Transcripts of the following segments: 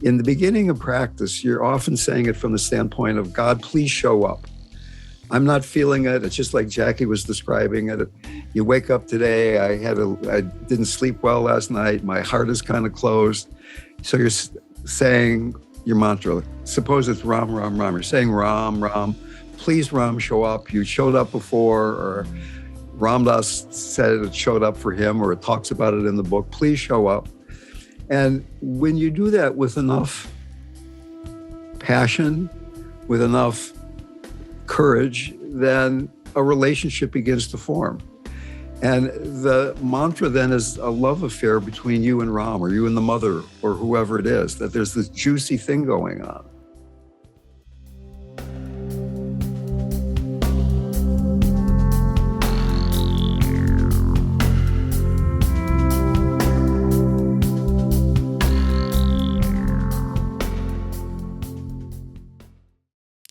In the beginning of practice, you're often saying it from the standpoint of, God, please show up. I'm not feeling it. It's just like Jackie was describing it. You wake up today, I didn't sleep well last night. My heart is kind of closed. So you're saying your mantra. Suppose it's Ram, Ram, Ram. You're saying Ram, Ram. Please, Ram, show up. You showed up before, or Ram Dass said it showed up for him, or it talks about it in the book. Please show up. And when you do that with enough passion, with enough courage, then a relationship begins to form. And the mantra then is a love affair between you and Ram, or you and the mother, or whoever it is, that there's this juicy thing going on.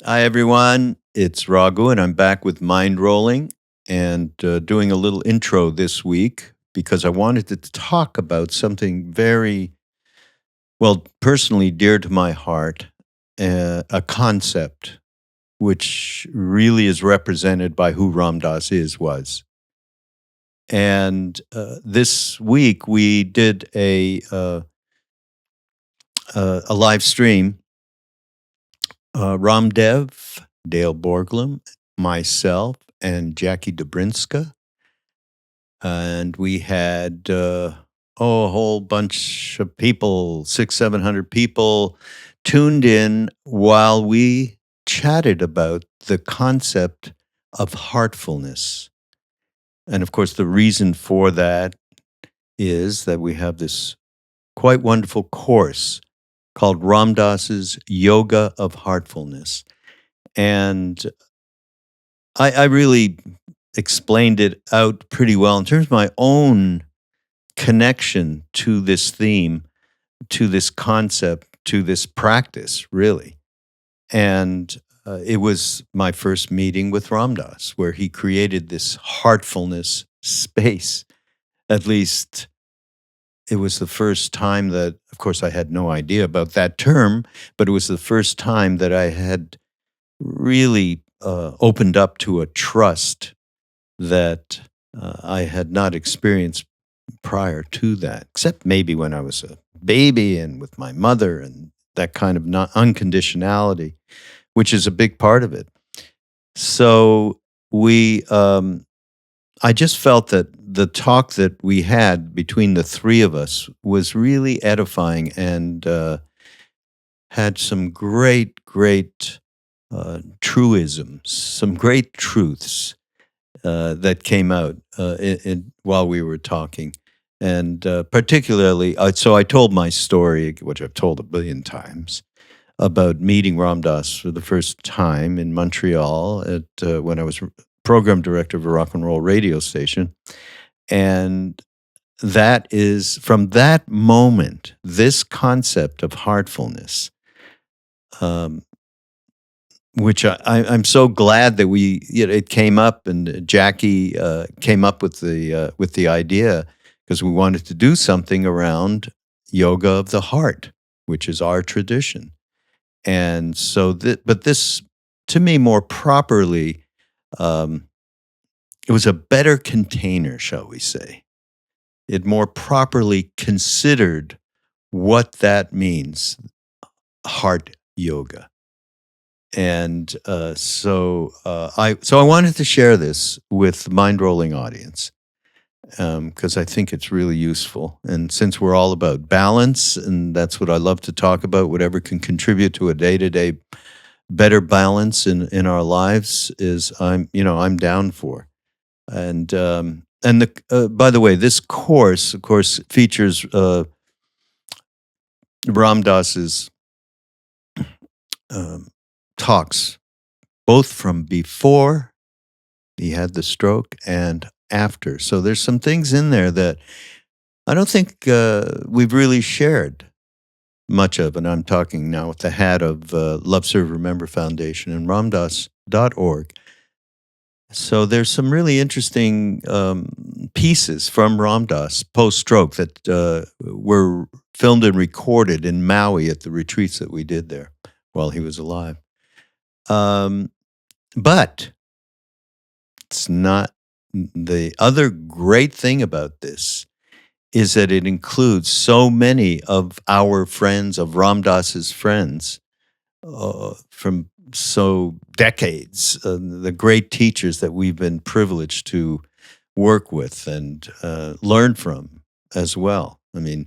Hi, everyone. It's Raghu, and I'm back with Mindrolling and doing a little intro this week because I wanted to talk about something very, well, personally dear to my heart, a concept which really is represented by who Ram Dass was. And this week we did a live stream. RamDev, Dale Borglum, myself, and Jackie Dobrinska. And we had a whole bunch of people, 600-700 people tuned in while we chatted about the concept of heartfulness. And of course, the reason for that is that we have this quite wonderful course called Ram Dass's Yoga of Heartfulness. And I really explained it out pretty well in terms of my own connection to this theme, to this concept, to this practice, really. And it was my first meeting with Ram Dass, where he created this heartfulness space. At least it was the first time that, of course, I had no idea about that term, but it was the first time that I had really opened up to a trust that I had not experienced prior to that, except maybe when I was a baby and with my mother and that kind of unconditionality, which is a big part of it. So I just felt that the talk that we had between the three of us was really edifying and had some great truisms, some great truths that came out while we were talking. And particularly, so I told my story, which I've told a billion times, about meeting Ram Dass for the first time in Montreal when I was program director of a rock and roll radio station. And that is, from that moment, this concept of heartfulness, which I'm so glad that it came up, and Jackie came up with the idea, because we wanted to do something around yoga of the heart, which is our tradition. And so, but this, to me, more properly, it was a better container, shall we say. It more properly considered what that means, heart yoga. And so I wanted to share this with the Mindrolling audience because I think it's really useful. And since we're all about balance, and that's what I love to talk about, whatever can contribute to a day-to-day better balance in our lives is I'm down for. And by the way, this course, of course, features Ram Dass's talks, both from before he had the stroke and after. So there's some things in there that I don't think we've really shared much of. And I'm talking now with the hat of Love Serve Remember Foundation and ramdass.org So there's some really interesting pieces from Ram Dass post-stroke that were filmed and recorded in Maui at the retreats that we did there while he was alive. But it's not. The other great thing about this is that it includes so many of our friends, of Ram Dass's friends, from decades, the great teachers that we've been privileged to work with and learn from as well. I mean,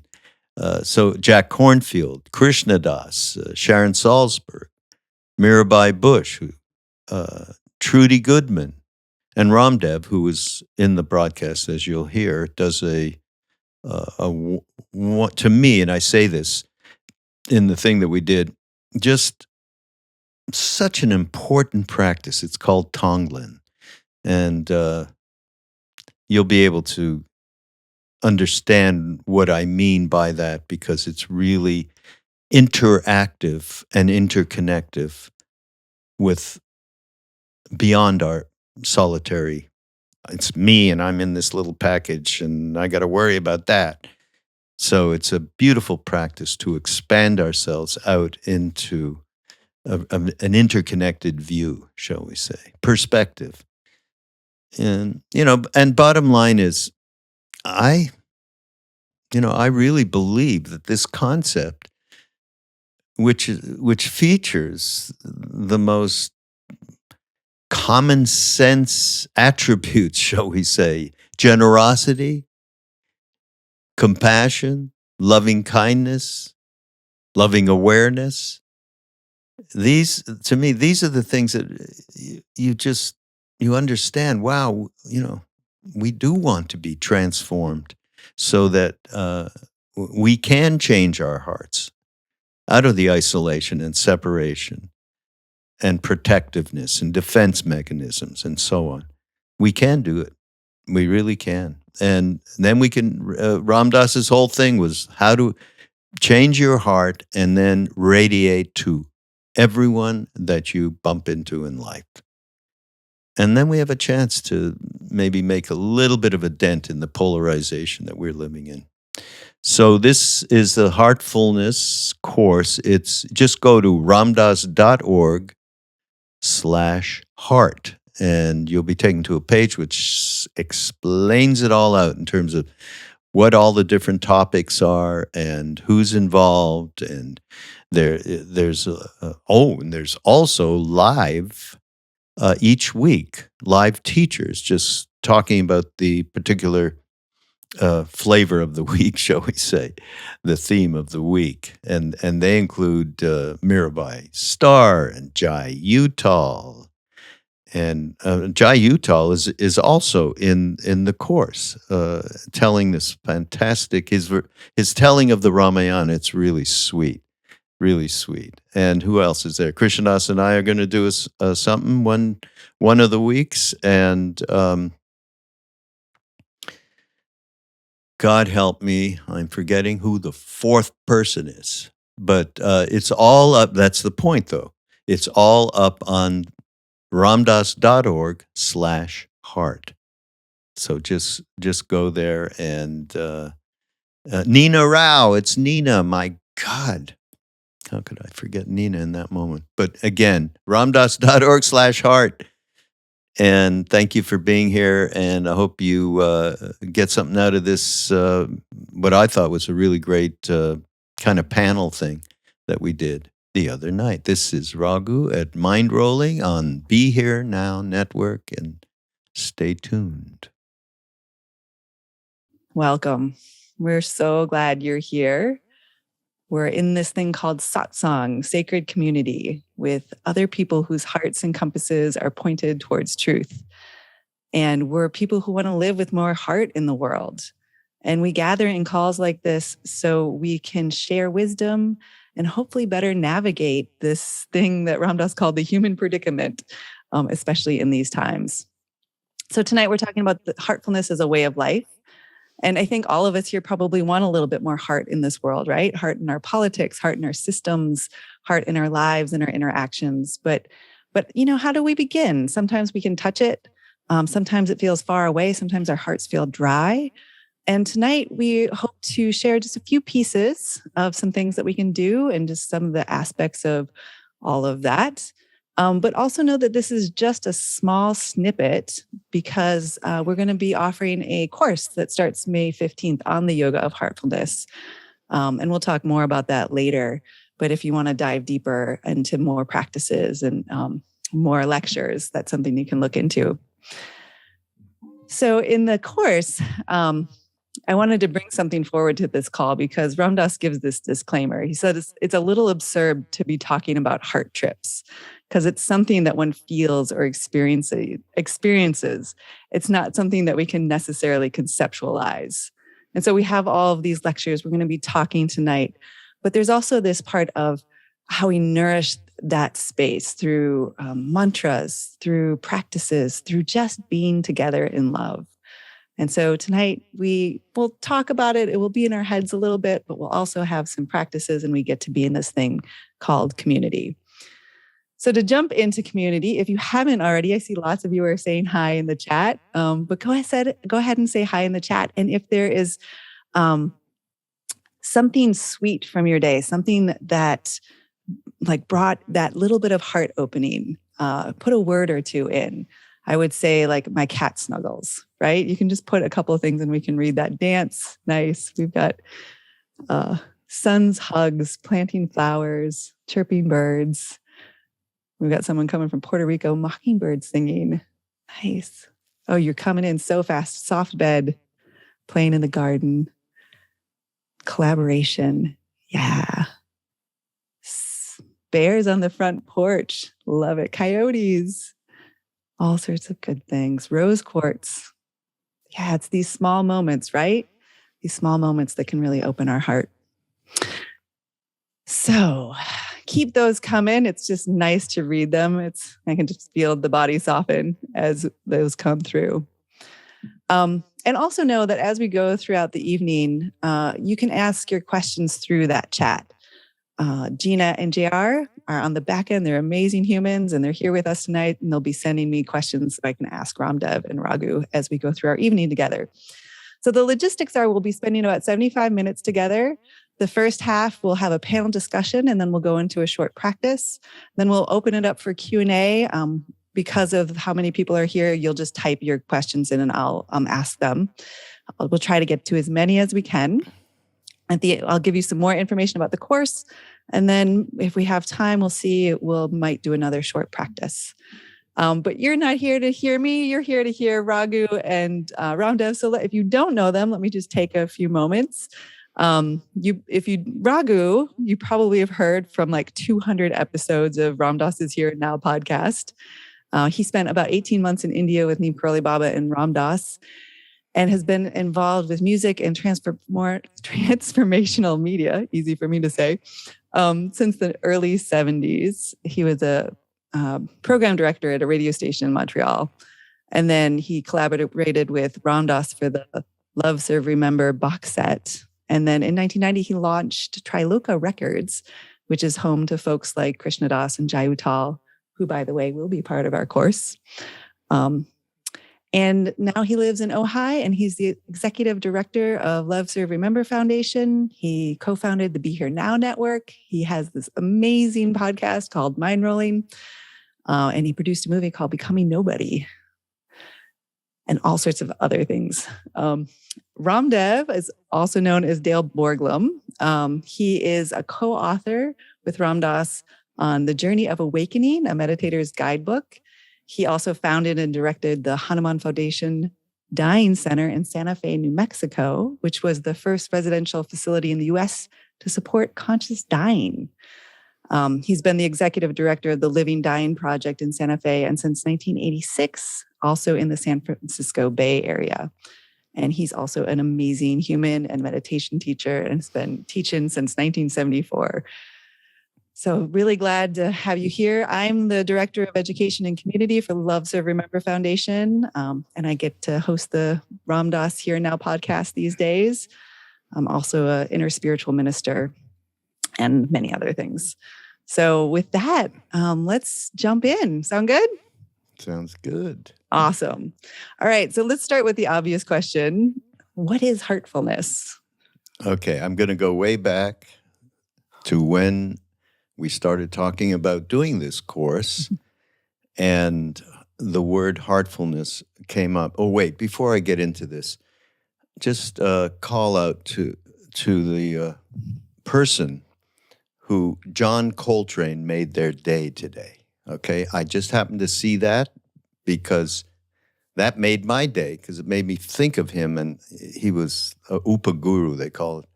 so Jack Kornfield, Krishna Das, Sharon Salzberg, Mirabai Bush, Trudy Goodman, and RamDev, who was in the broadcast, as you'll hear, does to me, and I say this in the thing that we did, just such an important practice. It's called Tonglen. And you'll be able to understand what I mean by that, because it's really interactive and interconnective with beyond our solitary. It's me and I'm in this little package and I got to worry about that. So it's a beautiful practice to expand ourselves out into an interconnected view, shall we say, perspective. And, and bottom line is, I really believe that this concept, which features the most common sense attributes, shall we say, generosity, compassion, loving kindness, loving awareness. These, to me, these are the things that you understand. Wow, we do want to be transformed so that we can change our hearts out of the isolation and separation and protectiveness and defense mechanisms and so on. We can do it. We really can. And then we can, Ram Dass's whole thing was how to change your heart and then radiate to everyone that you bump into in life. And then we have a chance to maybe make a little bit of a dent in the polarization that we're living in. So this is the Heartfulness course. It's just go to ramdas.org/heart, and you'll be taken to a page which explains it all out in terms of what all the different topics are and who's involved. And there's also live each week, live teachers just talking about the particular flavor of the week, shall we say, the theme of the week. And they include Mirabai Starr and Jai Uttal. And Jai Uttal is also in the course, telling this fantastic, his telling of the Ramayana. It's really sweet, really sweet. And who else is there? Krishnadas and I are going to do something one of the weeks. And God help me, I'm forgetting who the fourth person is. But it's all up. That's the point, though. It's all up on ramdas.org/heart. So just go there. And Nina Rao, it's Nina. My God, how could I forget Nina in that moment? But again, ramdas.org/heart. And thank you for being here. And I hope you get something out of this, what I thought was a really great kind of panel thing that we did the other night. This is Raghu at Mindrolling on Be Here Now Network, and stay tuned. Welcome. We're so glad you're here. We're in this thing called Satsang, sacred community, with other people whose hearts and compasses are pointed towards truth. And we're people who want to live with more heart in the world. And we gather in calls like this so we can share wisdom and hopefully better navigate this thing that Ram Dass called the human predicament, especially in these times. So tonight we're talking about the heartfulness as a way of life. And I think all of us here probably want a little bit more heart in this world, right? Heart in our politics, heart in our systems, heart in our lives and our interactions. But how do we begin? Sometimes we can touch it, Sometimes it feels far away. Sometimes our hearts feel dry. And tonight we hope to share just a few pieces of some things that we can do and just some of the aspects of all of that. But also know that this is just a small snippet because we're going to be offering a course that starts May 15th on the yoga of heartfulness. And we'll talk more about that later. But if you want to dive deeper into more practices and more lectures, that's something you can look into. So in the course, I wanted to bring something forward to this call because Ram Dass gives this disclaimer. He said it's a little absurd to be talking about heart trips because it's something that one feels or experiences. It's not something that we can necessarily conceptualize. And so we have all of these lectures. We're going to be talking tonight. But there's also this part of how we nourish that space through mantras, through practices, through just being together in love. And so tonight we will talk about it. It will be in our heads a little bit, but we'll also have some practices and we get to be in this thing called community. So to jump into community, if you haven't already, I see lots of you are saying hi in the chat, but go ahead and say hi in the chat. And if there is something sweet from your day, something that like brought that little bit of heart opening, put a word or two in. I would say like my cat snuggles, right? You can just put a couple of things and we can read that. Dance, nice. We've got sun's hugs, planting flowers, chirping birds. We've got someone coming from Puerto Rico, mockingbird singing. Nice. Oh, you're coming in so fast. Soft bed, playing in the garden. Collaboration. Yeah. Bears on the front porch. Love it. Coyotes. All sorts of good things. Rose quartz. Yeah, it's these small moments, right? These small moments that can really open our heart. So keep those coming. It's just nice to read them. I can just feel the body soften as those come through. And also know that as we go throughout the evening, you can ask your questions through that chat. Gina and JR are on the back end. They're amazing humans and they're here with us tonight. And they'll be sending me questions that I can ask RamDev and Raghu as we go through our evening together. So the logistics are we'll be spending about 75 minutes together. The first half, we'll have a panel discussion and then we'll go into a short practice. Then we'll open it up for Q&A. Because of how many people are here, you'll just type your questions in and I'll ask them. We'll try to get to as many as we can. I'll give you some more information about the course. And then if we have time, we might do another short practice. But you're not here to hear me. You're here to hear Raghu and RamDev. So if you don't know them, let me just take a few moments. Raghu, you probably have heard from like 200 episodes of Ram Dass is Here Now podcast. He spent about 18 months in India with Neem Karoli Baba and Ram Dass, and has been involved with music and transformational media, easy for me to say, since the early 70s. He was a program director at a radio station in Montreal. And then he collaborated with Ram Dass for the Love, Serve, Remember box set. And then in 1990, he launched Triloka Records, which is home to folks like Krishna Das and Jai Uttal, who, by the way, will be part of our course. And now he lives in Ojai, and he's the executive director of Love, Serve, Remember Foundation. He co-founded the Be Here Now Network. He has this amazing podcast called Mindrolling, and he produced a movie called Becoming Nobody, and all sorts of other things. RamDev is also known as Dale Borglum. He is a co-author with Ram Dass on The Journey of Awakening, a meditator's guidebook. He also founded and directed the Hanuman Foundation Dying Center in Santa Fe, New Mexico, which was the first residential facility in the U.S. to support conscious dying. He's been the executive director of the Living Dying Project in Santa Fe, and since 1986, also in the San Francisco Bay Area. And he's also an amazing human and meditation teacher and has been teaching since 1974. So really glad to have you here. I'm the Director of Education and Community for the Love, Serve, Remember Foundation, and I get to host the Ram Dass Here Now podcast these days. I'm also an inner spiritual minister and many other things. So with that, let's jump in. Sound good? Sounds good. Awesome. All right. So let's start with the obvious question. What is heartfulness? Okay, I'm going to go way back to when we started talking about doing this course, and the word heartfulness came up. Oh, wait, before I get into this, just call out to the person who John Coltrane made their day today. Okay, I just happened to see that because that made my day, because it made me think of him, and he was a Upa Guru, they call it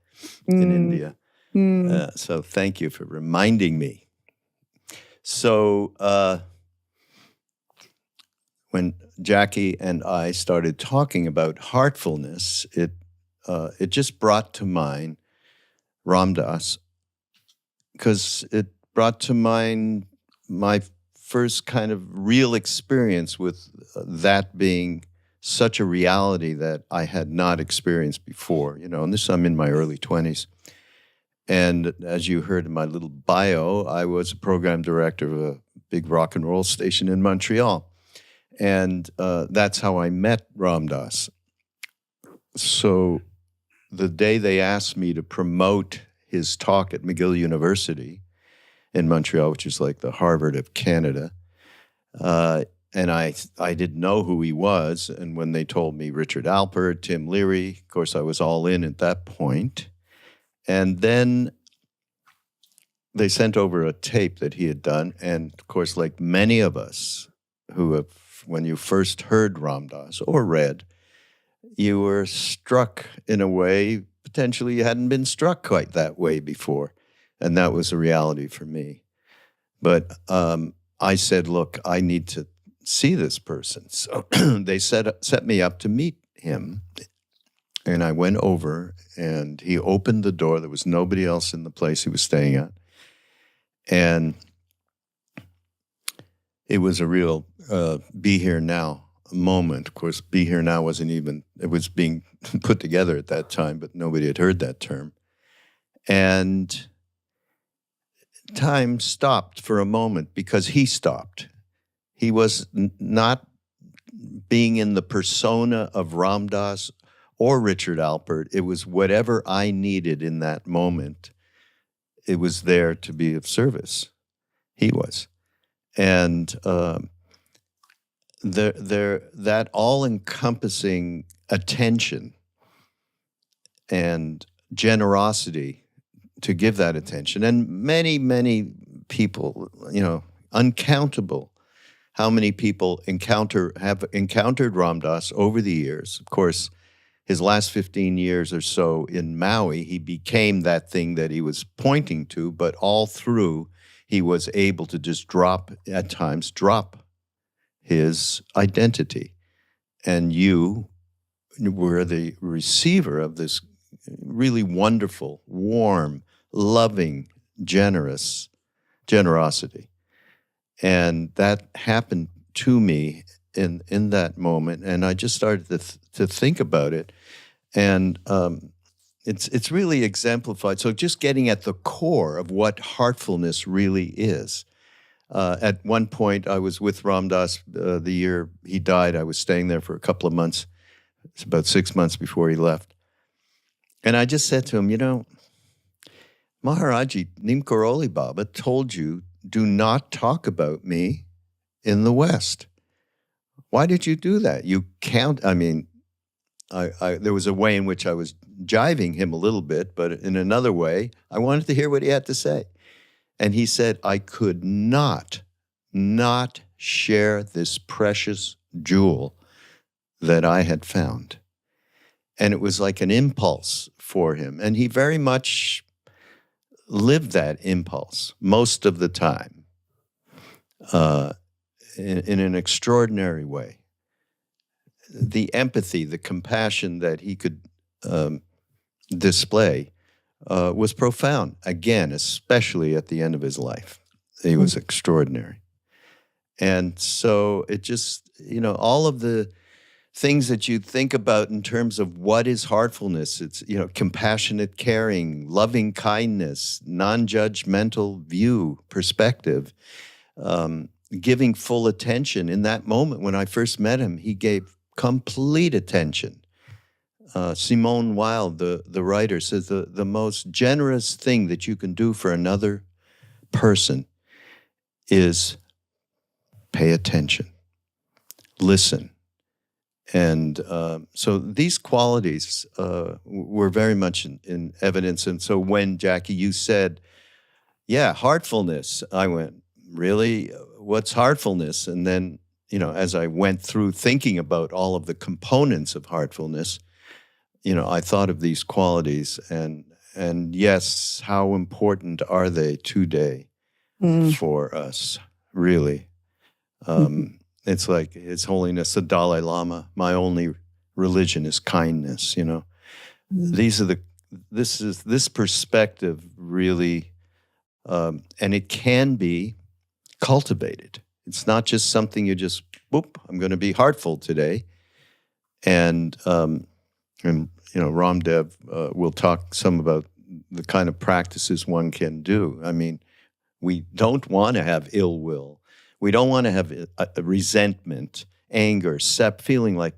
in India. So thank you for reminding me. So when Jackie and I started talking about heartfulness, it just brought to mind RamDev, because it brought to mind my first kind of real experience with that being such a reality that I had not experienced before. And this, I'm in my early 20s. And as you heard in my little bio, I was a program director of a big rock and roll station in Montreal. And that's how I met RamDev. So the day they asked me to promote his talk at McGill University in Montreal, which is like the Harvard of Canada, and I didn't know who he was. And when they told me Richard Alpert, Tim Leary, of course, I was all in at that point. And then they sent over a tape that he had done. And of course, like many of us who have, when you first heard RamDev or read, you were struck in a way potentially you hadn't been struck quite that way before. And that was a reality for me. But I said, look, I need to see this person. So they set me up to meet him. And I went over, and he opened the door. There was nobody else in the place he was staying at. And it was a real be here now moment. Of course, be here now wasn't even, it was being put together at that time, but nobody had heard that term. And time stopped for a moment because he stopped. He was not being in the persona of RamDev or Richard Alpert. It was whatever I needed in that moment. It was there to be of service. He was. And that all-encompassing attention and generosity to give that attention. And many, many people, uncountable how many people have encountered RamDev over the years. Of course, his last 15 years or so in Maui, he became that thing that he was pointing to, but all through, he was able to just drop his identity. And you were the receiver of this really wonderful, warm, loving, generosity. And that happened to me in that moment. And I just started to think about it. And it's really exemplified. So just getting at the core of what heartfulness really is. At one point, I was with RamDev the year he died. I was staying there for a couple of months. It's about 6 months before he left. And I just said to him, Maharaji Neem Karoli Baba told you, do not talk about me in the West. Why did you do that? You can't, there was a way in which I was jiving him a little bit, but in another way, I wanted to hear what he had to say. And he said, I could not share this precious jewel that I had found. And it was like an impulse for him. And he very much lived that impulse most of the time in an extraordinary way. The empathy, the compassion that he could display was profound. Again, especially at the end of his life. He was extraordinary. And so it just, all of the things that you think about in terms of what is heartfulness, it's, compassionate caring, loving kindness, non-judgmental view, perspective. giving full attention. In that moment when I first met him, he gave complete attention. Simone Weil, the writer, says the most generous thing that you can do for another person is pay attention, listen. And so these qualities were very much in evidence. And so when, Jackie, you said, yeah, heartfulness, I went, really? What's heartfulness? And then, as I went through thinking about all of the components of heartfulness, I thought of these qualities, and yes, how important are they today for us, really? It's like His Holiness the Dalai Lama, my only religion is kindness, This perspective really, and it can be cultivated. It's not just something you just, whoop, I'm going to be heartful today. And RamDev will talk some about the kind of practices one can do. I mean, we don't want to have ill will. We don't want to have a resentment, anger, feeling like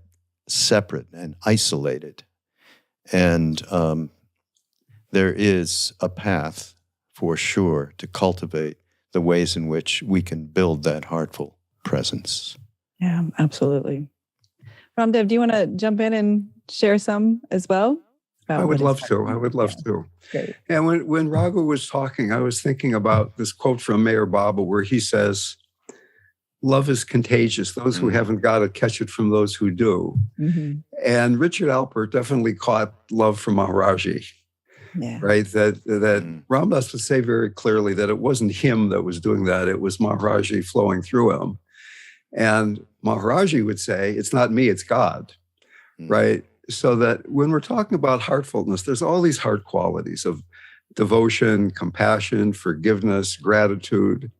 separate and isolated. And there is a path, for sure, to cultivate the ways in which we can build that heartful presence. Yeah, absolutely. RamDev, do you want to jump in and share some as well? I would love to. Great. And when Raghu was talking, I was thinking about this quote from Mayor Baba where he says, love is contagious. Those who haven't got it catch it from those who do. Mm-hmm. And Richard Alpert definitely caught love from Maharaji. Yeah. Right? That Ram Dass would say very clearly that it wasn't him that was doing that. It was Maharaji flowing through him. And Maharaji would say, it's not me, it's God. Right? So that when we're talking about heartfulness, there's all these heart qualities of devotion, compassion, forgiveness, gratitude.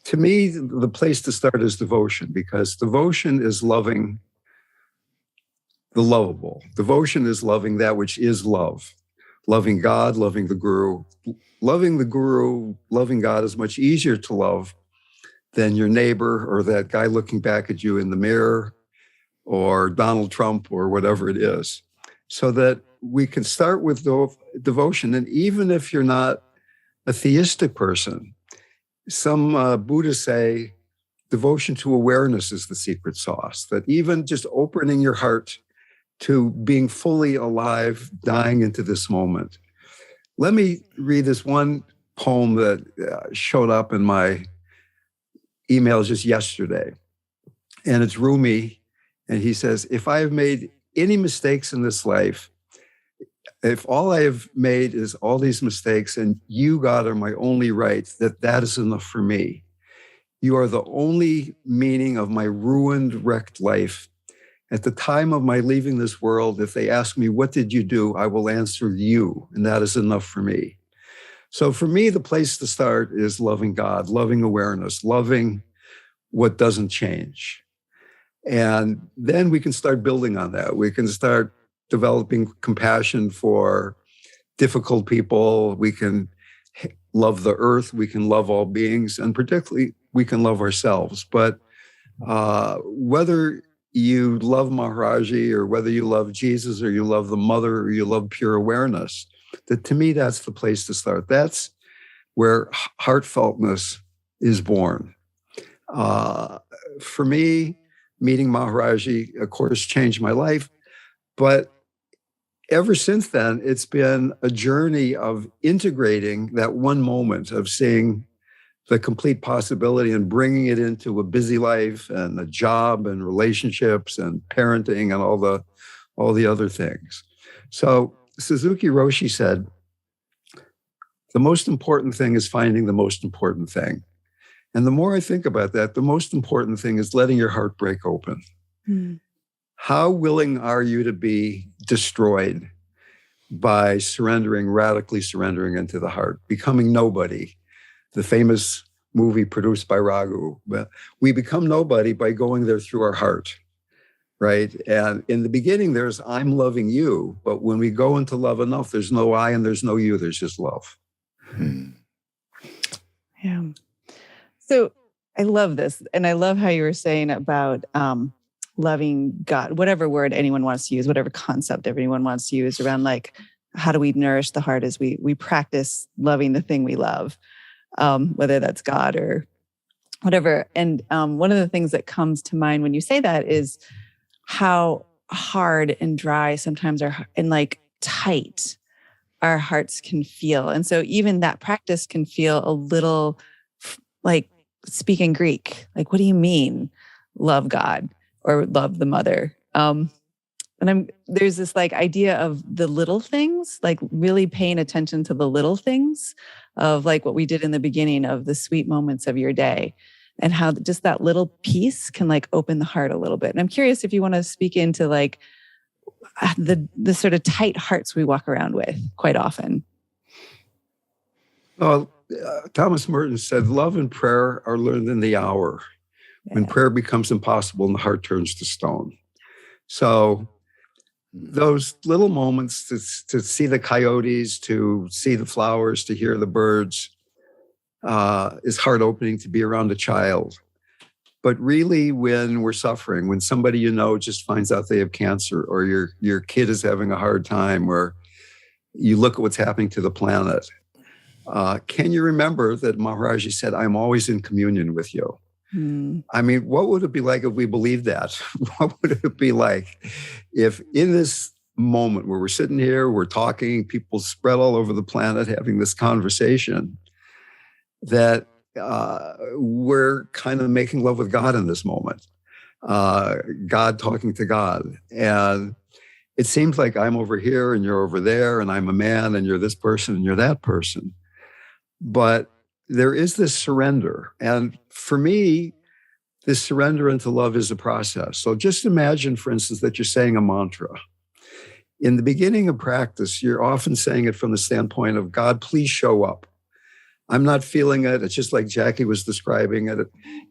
To me, the place to start is devotion, because devotion is loving the lovable. Devotion is loving that which is love. Loving God, loving the Guru. Loving the Guru, loving God is much easier to love than your neighbor or that guy looking back at you in the mirror or Donald Trump or whatever it is. So that we can start with devotion. And even if you're not a theistic person, some Buddhists say devotion to awareness is the secret sauce, that even just opening your heart to being fully alive, dying into this moment. Let me read this one poem that showed up in my emails just yesterday. And it's Rumi. And he says, if I have made any mistakes in this life, if all I have made is all these mistakes and you, God, are my only right, that is enough for me. You are the only meaning of my ruined, wrecked life. At the time of my leaving this world, if they ask me, what did you do? I will answer you, and that is enough for me. So for me, the place to start is loving God, loving awareness, loving what doesn't change. And then we can start building on that. We can start developing compassion for difficult people. We can love the earth. We can love all beings. And particularly, we can love ourselves. But whether you love Maharaji or whether you love Jesus or you love the mother or you love pure awareness, that to me, that's the place to start. That's where heartfeltness is born. For me, meeting Maharaji, of course, changed my life. But ever since then, it's been a journey of integrating that one moment of seeing the complete possibility and bringing it into a busy life and a job and relationships and parenting and all the other things. So Suzuki Roshi said, the most important thing is finding the most important thing. And the more I think about that, the most important thing is letting your heart break open. How willing are you to be destroyed by radically surrendering into the heart, becoming nobody? The famous movie produced by Raghu. We become nobody by going there through our heart, right? And in the beginning, there's I'm loving you. But when we go into love enough, there's no I and there's no you. There's just love. Yeah. So I love this. And I love how you were saying about loving God, whatever word anyone wants to use, whatever concept everyone wants to use around like, how do we nourish the heart as we practice loving the thing we love, whether that's God or whatever. And one of the things that comes to mind when you say that is how hard and dry sometimes and like tight our hearts can feel. And so even that practice can feel a little like speaking Greek. Like, what do you mean love God or love the mother? And there's this like idea of the little things, like really paying attention to the little things of like what we did in the beginning of the sweet moments of your day and how just that little piece can like open the heart a little bit. And I'm curious if you want to speak into like the sort of tight hearts we walk around with quite often. Well, Thomas Merton said, love and prayer are learned in the hour when prayer becomes impossible and the heart turns to stone. So those little moments to see the coyotes, to see the flowers, to hear the birds is heart opening to be around a child. But really, when we're suffering, when somebody you know just finds out they have cancer, or your kid is having a hard time, or you look at what's happening to the planet, can you remember that Maharaji said, I'm always in communion with you? I mean, what would it be like if we believed that? What would it be like if in this moment where we're sitting here, we're talking, people spread all over the planet having this conversation, that we're kind of making love with God in this moment, God talking to God. And it seems like I'm over here and you're over there, and I'm a man and you're this person and you're that person. But there is this surrender. And for me, this surrender into love is a process. So just imagine, for instance, that you're saying a mantra. In the beginning of practice, you're often saying it from the standpoint of, God, please show up. I'm not feeling it. It's just like Jackie was describing it.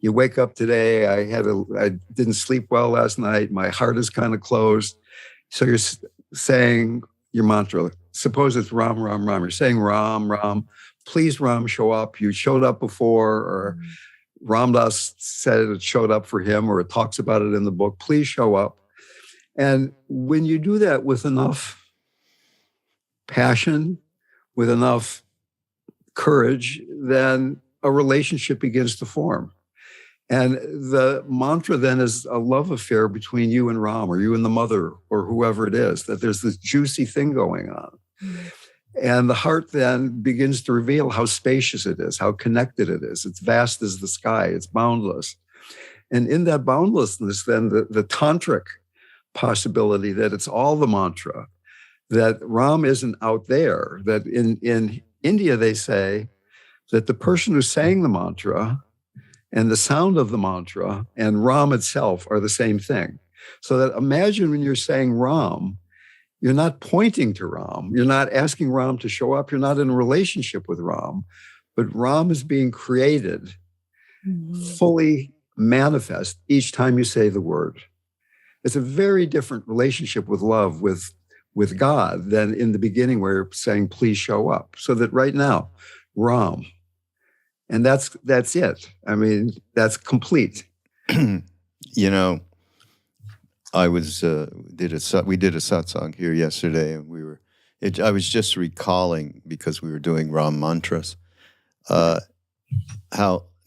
You wake up today, I didn't sleep well last night. My heart is kind of closed. So you're saying your mantra. Suppose it's Ram, Ram, Ram. You're saying Ram, Ram. Please, Ram, show up. You showed up before, or Ramdas said it showed up for him, or it talks about it in the book. Please show up. And when you do that with enough passion, with enough courage, then a relationship begins to form. And the mantra then is a love affair between you and Ram, or you and the mother, or whoever it is, that there's this juicy thing going on. And the heart then begins to reveal how spacious it is, how connected it is. It's vast as the sky. It's boundless. And in that boundlessness, then the tantric possibility that it's all the mantra, that Ram isn't out there, that in India, they say that the person who's saying the mantra and the sound of the mantra and Ram itself are the same thing. So that imagine when you're saying Ram, you're not pointing to Ram. You're not asking Ram to show up. You're not in a relationship with Ram, but Ram is being created, fully manifest each time you say the word. It's a very different relationship with love, with God, than in the beginning where you're saying, please show up. So that right now, Ram. And that's it. I mean, that's complete. You know, we did a satsang here yesterday, and I was just recalling, because we were doing Ram mantras, how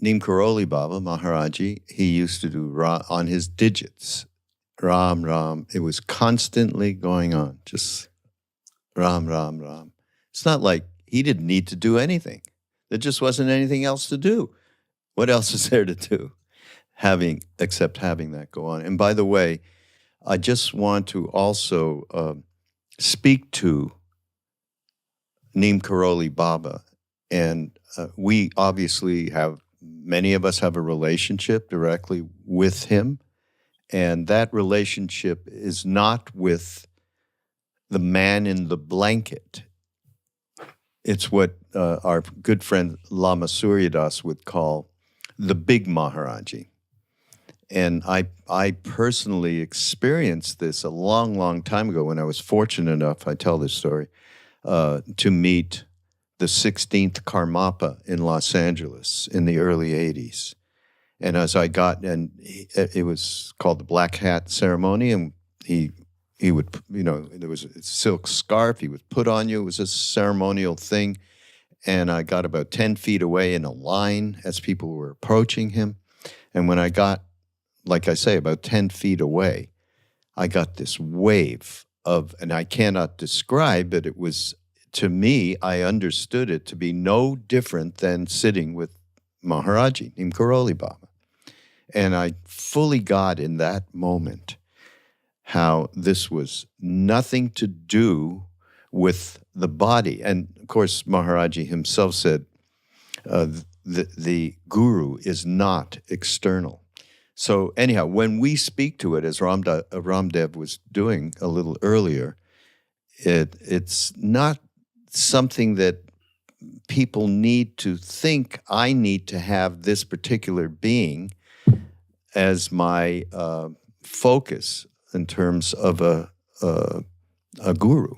Neem Karoli Baba Maharaji, he used to do Ram on his digits. Ram, Ram. It was constantly going on, just Ram, Ram, Ram. It's not like he didn't need to do anything. There just wasn't anything else to do. What else is there to do? Except having that go on. And by the way, I just want to also speak to Neem Karoli Baba. And we obviously many of us have a relationship directly with him. And that relationship is not with the man in the blanket. It's what our good friend Lama Suryadas would call the big Maharaji. And I personally experienced this a long, long time ago when I was fortunate enough, I tell this story, to meet the 16th Karmapa in Los Angeles in the early 80s. And as I got, it was called the Black Hat Ceremony, and he would, there was a silk scarf he would put on you. It was a ceremonial thing. And I got about 10 feet away in a line as people were approaching him. And when I got, like I say, about 10 feet away, I got this wave of, and I cannot describe it, it was, to me, I understood it to be no different than sitting with Maharaji, Neem Karoli Baba. And I fully got in that moment how this was nothing to do with the body. And of course, Maharaji himself said, the guru is not external. So anyhow, when we speak to it, as RamDev was doing a little earlier, it's not something that people need to think, I need to have this particular being as my focus in terms of a guru.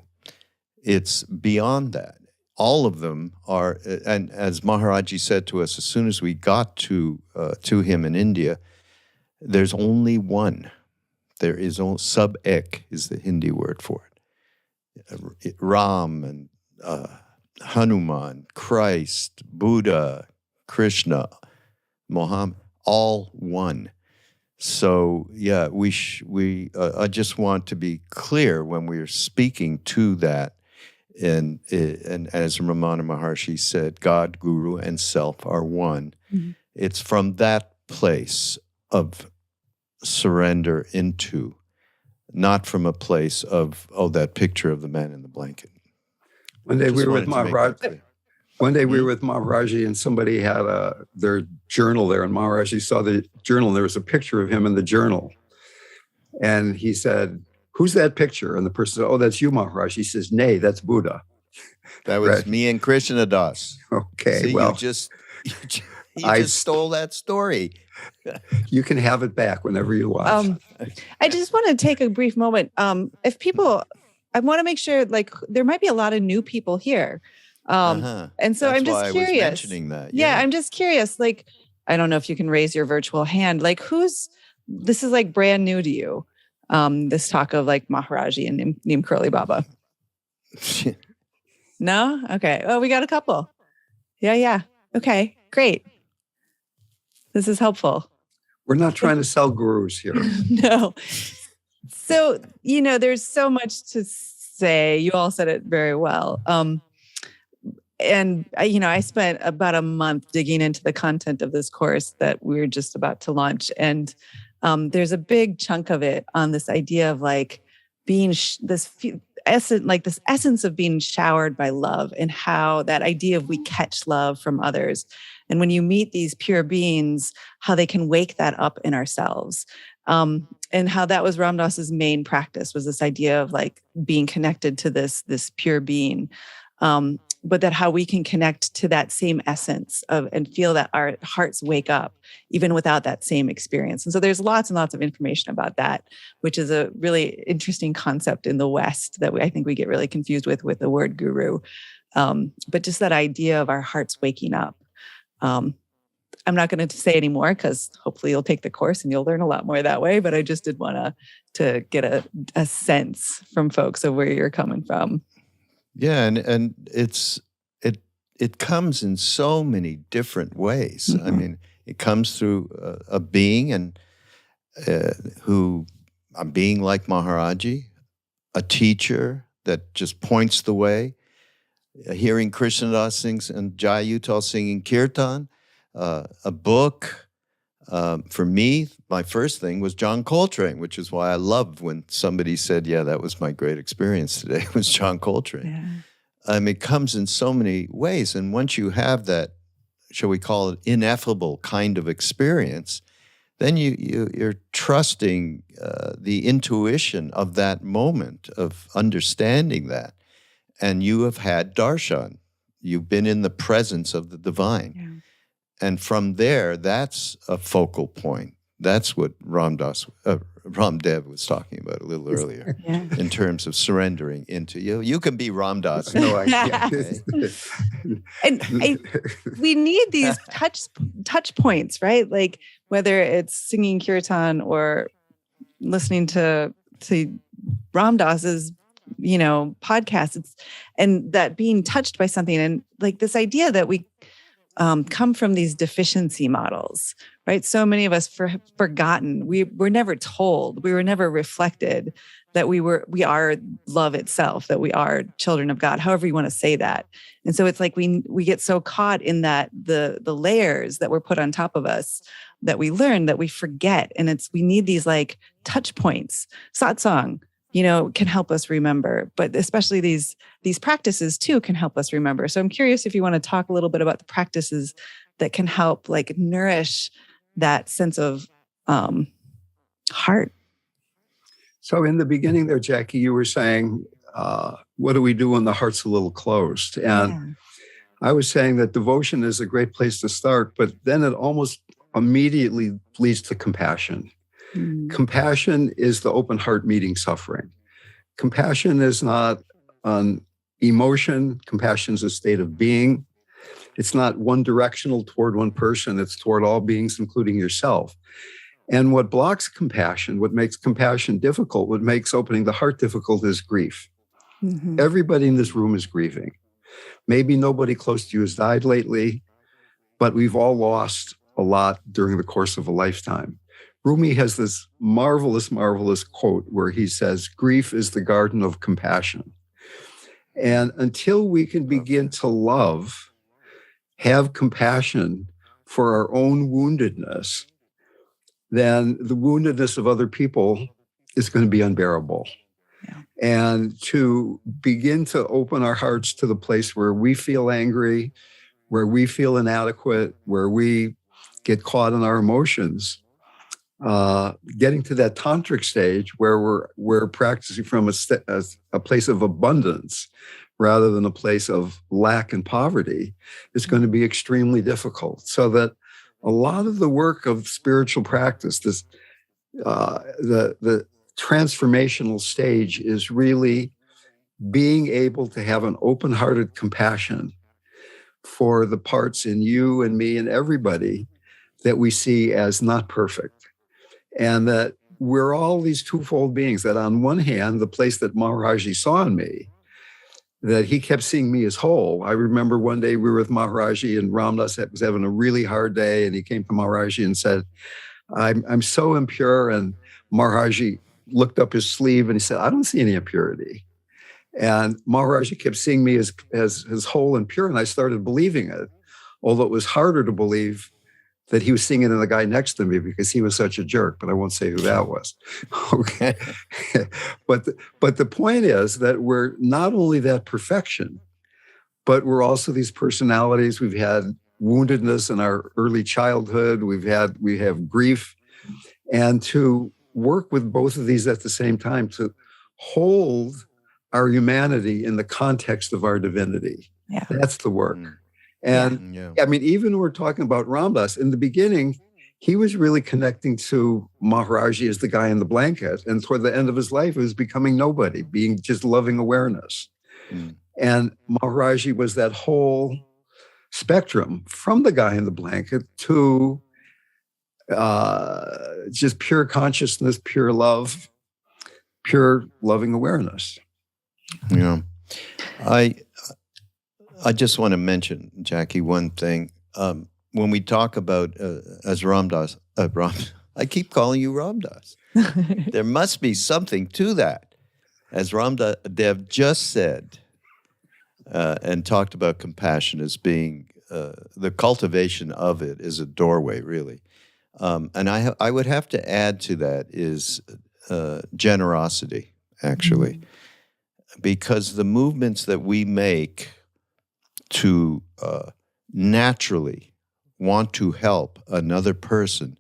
It's beyond that. All of them are, and as Maharaji said to us, as soon as we got to him in India, there's only one. There is only, sub-ek is the Hindi word for it. Ram and Hanuman, Christ, Buddha, Krishna, Muhammad, all one. So yeah, I just want to be clear when we're speaking to that. And as Ramana Maharshi said, God, Guru, and Self are one. Mm-hmm. It's from that place of surrender into, not from a place of, that picture of the man in the blanket. One day we were with Maharaji. One day we were with Maharaji, and somebody had their journal there, and Maharaji saw the journal, and there was a picture of him in the journal. And he said, "Who's that picture?" And the person said, "Oh, that's you, Maharaj." He says, "Nay, that's Buddha." That was right. Me and Krishna Das. Okay, see, well, you just stole that story. You can have it back whenever you want. I just want to take a brief moment. If people, I want to make sure, like, there might be a lot of new people here. And so I'm just curious. I was mentioning that. Yeah, I'm just curious. Like, I don't know if you can raise your virtual hand. Like, this is like brand new to you. This talk of like Maharaji and Neem Karoli Baba. No? Okay. Oh, we got a couple. Yeah. Okay, great. This is helpful. We're not trying to sell gurus here. No. So, there's so much to say. You all said it very well. And I spent about a month digging into the content of this course that we're just about to launch. And there's a big chunk of it on this idea of like being this essence of being showered by love, and how that idea of we catch love from others. And when you meet these pure beings, how they can wake that up in ourselves. And how that was Ram Dass's main practice, was this idea of like being connected to this pure being. But that how we can connect to that same essence and feel that our hearts wake up even without that same experience. And so there's lots and lots of information about that, which is a really interesting concept in the West that I think we get really confused with the word guru. But just that idea of our hearts waking up. I'm not going to say any more because hopefully you'll take the course and you'll learn a lot more that way. But I just did want to get a sense from folks of where you're coming from. Yeah, and it comes in so many different ways. Mm-hmm. I mean, it comes through a being a being like Maharaji, a teacher that just points the way, hearing Krishnadas sings and Jai Uttal singing kirtan, a book. For me, my first thing was John Coltrane, which is why I loved when somebody said, yeah, that was my great experience today, was John Coltrane. Yeah. It comes in so many ways. And once you have that, shall we call it, ineffable kind of experience, then you're trusting the intuition of that moment of understanding that. And you have had darshan. You've been in the presence of the divine. Yeah. And from there, that's a focal point. That's what Ram Dass RamDev was talking about a little earlier, Yeah. in terms of surrendering into you. You can be Ram Dass. No, I Okay? And we need these touch points, right? Like whether it's singing kirtan or listening to Ram Dass's, podcast, and that being touched by something, and like this idea that we come from these deficiency models, right? So many of us forgotten. We were never told. We were never reflected that we are love itself, that we are children of God, however you want to say that. And so it's like we get so caught in that the layers that were put on top of us that we learn that we forget. And we need these like touch points. Satsang, can help us remember, but especially these practices too can help us remember. So I'm curious if you want to talk a little bit about the practices that can help like nourish that sense of heart. So in the beginning there, Jackie, you were saying, what do we do when the heart's a little closed? And I was saying that devotion is a great place to start, but then it almost immediately leads to compassion. Compassion is the open heart meeting suffering. Compassion is not an emotion. Compassion is a state of being. It's not one directional toward one person. It's toward all beings, including yourself. And what blocks compassion, what makes compassion difficult, what makes opening the heart difficult is grief. Mm-hmm. Everybody in this room is grieving. Maybe nobody close to you has died lately, but we've all lost a lot during the course of a lifetime. Rumi has this marvelous, marvelous quote where he says, grief is the garden of compassion. And until we can begin to love, have compassion for our own woundedness, then the woundedness of other people is going to be unbearable. Yeah. And to begin to open our hearts to the place where we feel angry, where we feel inadequate, where we get caught in our emotions, getting to that tantric stage where we're practicing from a place of abundance rather than a place of lack and poverty is going to be extremely difficult. So that a lot of the work of spiritual practice, the transformational stage, is really being able to have an open-hearted compassion for the parts in you and me and everybody that we see as not perfect. And that we're all these twofold beings, that on one hand, the place that Maharaji saw in me, that he kept seeing me as whole. I remember one day we were with Maharaji and Ram Dass was having a really hard day, and he came to Maharaji and said, I'm so impure. And Maharaji looked up his sleeve and he said, I don't see any impurity. And Maharaji kept seeing me as whole and pure, and I started believing it, although it was harder to believe that he was seeing it in the guy next to me because he was such a jerk, but I won't say who that was. Okay. But the point is that we're not only that perfection, but we're also these personalities. We've had woundedness in our early childhood. We have grief. And to work with both of these at the same time, to hold our humanity in the context of our divinity. Yeah. That's the work. And I mean, even when we're talking about Ram Dass, in the beginning, he was really connecting to Maharaji as the guy in the blanket. And toward the end of his life, it was becoming nobody, being just loving awareness. And Maharaji was that whole spectrum from the guy in the blanket to just pure consciousness, pure love, pure loving awareness. Yeah. I just want to mention, Jackie, one thing. When we talk about, as Ram Dass, I keep calling you Ram Dass. There must be something to that. As RamDev just said, and talked about compassion as being, the cultivation of it is a doorway, really. And I would have to add to that is generosity, actually. Because the movements that we make to naturally want to help another person,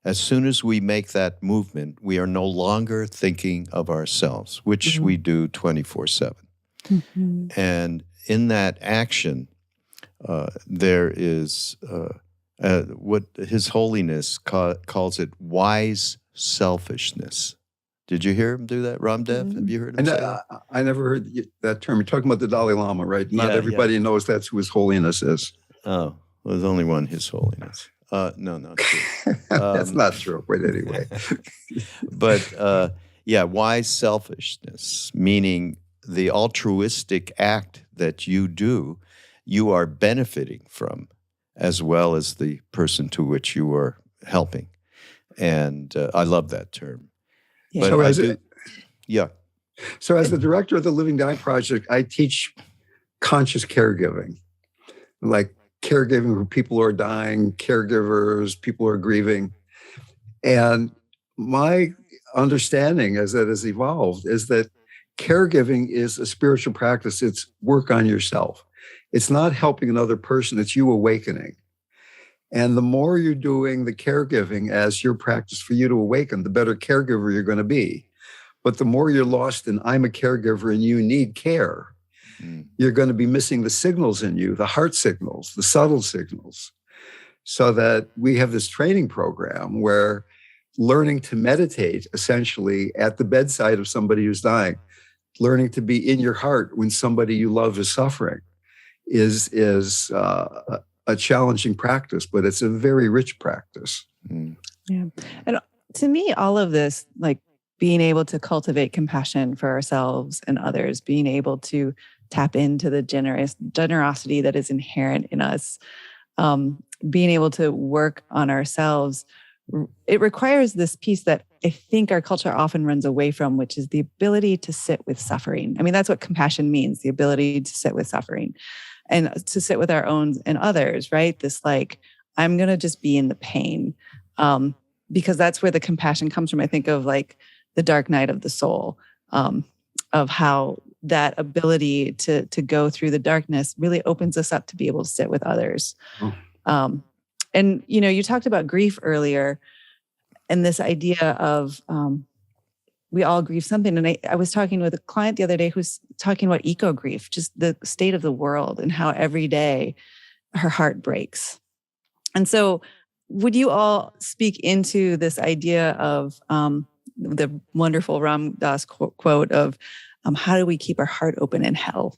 as soon as we make that movement, we are no longer thinking of ourselves, which we do 24/7. And in that action, there is what His Holiness calls it wise selfishness. Did you hear him do that, RamDev? Have you heard him say that? I never heard that term. You're talking about the Dalai Lama, right? Not Yeah, everybody knows that's who His Holiness is. Oh, well, there's only one His Holiness. No, not true. That's not true, but anyway. But why selfishness? Meaning the altruistic act that you do, you are benefiting from, as well as the person to which you are helping. And I love that term. Yeah. But So So as the director of the Living Dying Project, I teach conscious caregiving, like caregiving for people who are dying, caregivers, people who are grieving. And my understanding as that has evolved is that caregiving is a spiritual practice. It's work on yourself. It's not helping another person, it's you awakening. And the more you're doing the caregiving as your practice for you to awaken, the better caregiver you're going to be. But the more you're lost in I'm a caregiver and you need care, you're going to be missing the signals in you, the heart signals, the subtle signals. So that we have this training program where learning to meditate essentially at the bedside of somebody who's dying, learning to be in your heart when somebody you love is suffering is a challenging practice, but it's a very rich practice. Yeah. And to me, all of this, like being able to cultivate compassion for ourselves and others, being able to tap into the generosity that is inherent in us, being able to work on ourselves, it requires this piece that I think our culture often runs away from, which is the ability to sit with suffering. I mean, that's what compassion means, the ability to sit with suffering and to sit with our own and others, right? This like, I'm going to just be in the pain, because that's where the compassion comes from. I think of like the dark night of the soul, of how that ability to go through the darkness really opens us up to be able to sit with others. And, you know, you talked about grief earlier and this idea of we all grieve something. And I was talking with a client the other day who's talking about eco grief, just the state of the world and how every day her heart breaks. And so would you all speak into this idea of the wonderful Ram Dass quote of how do we keep our heart open in hell?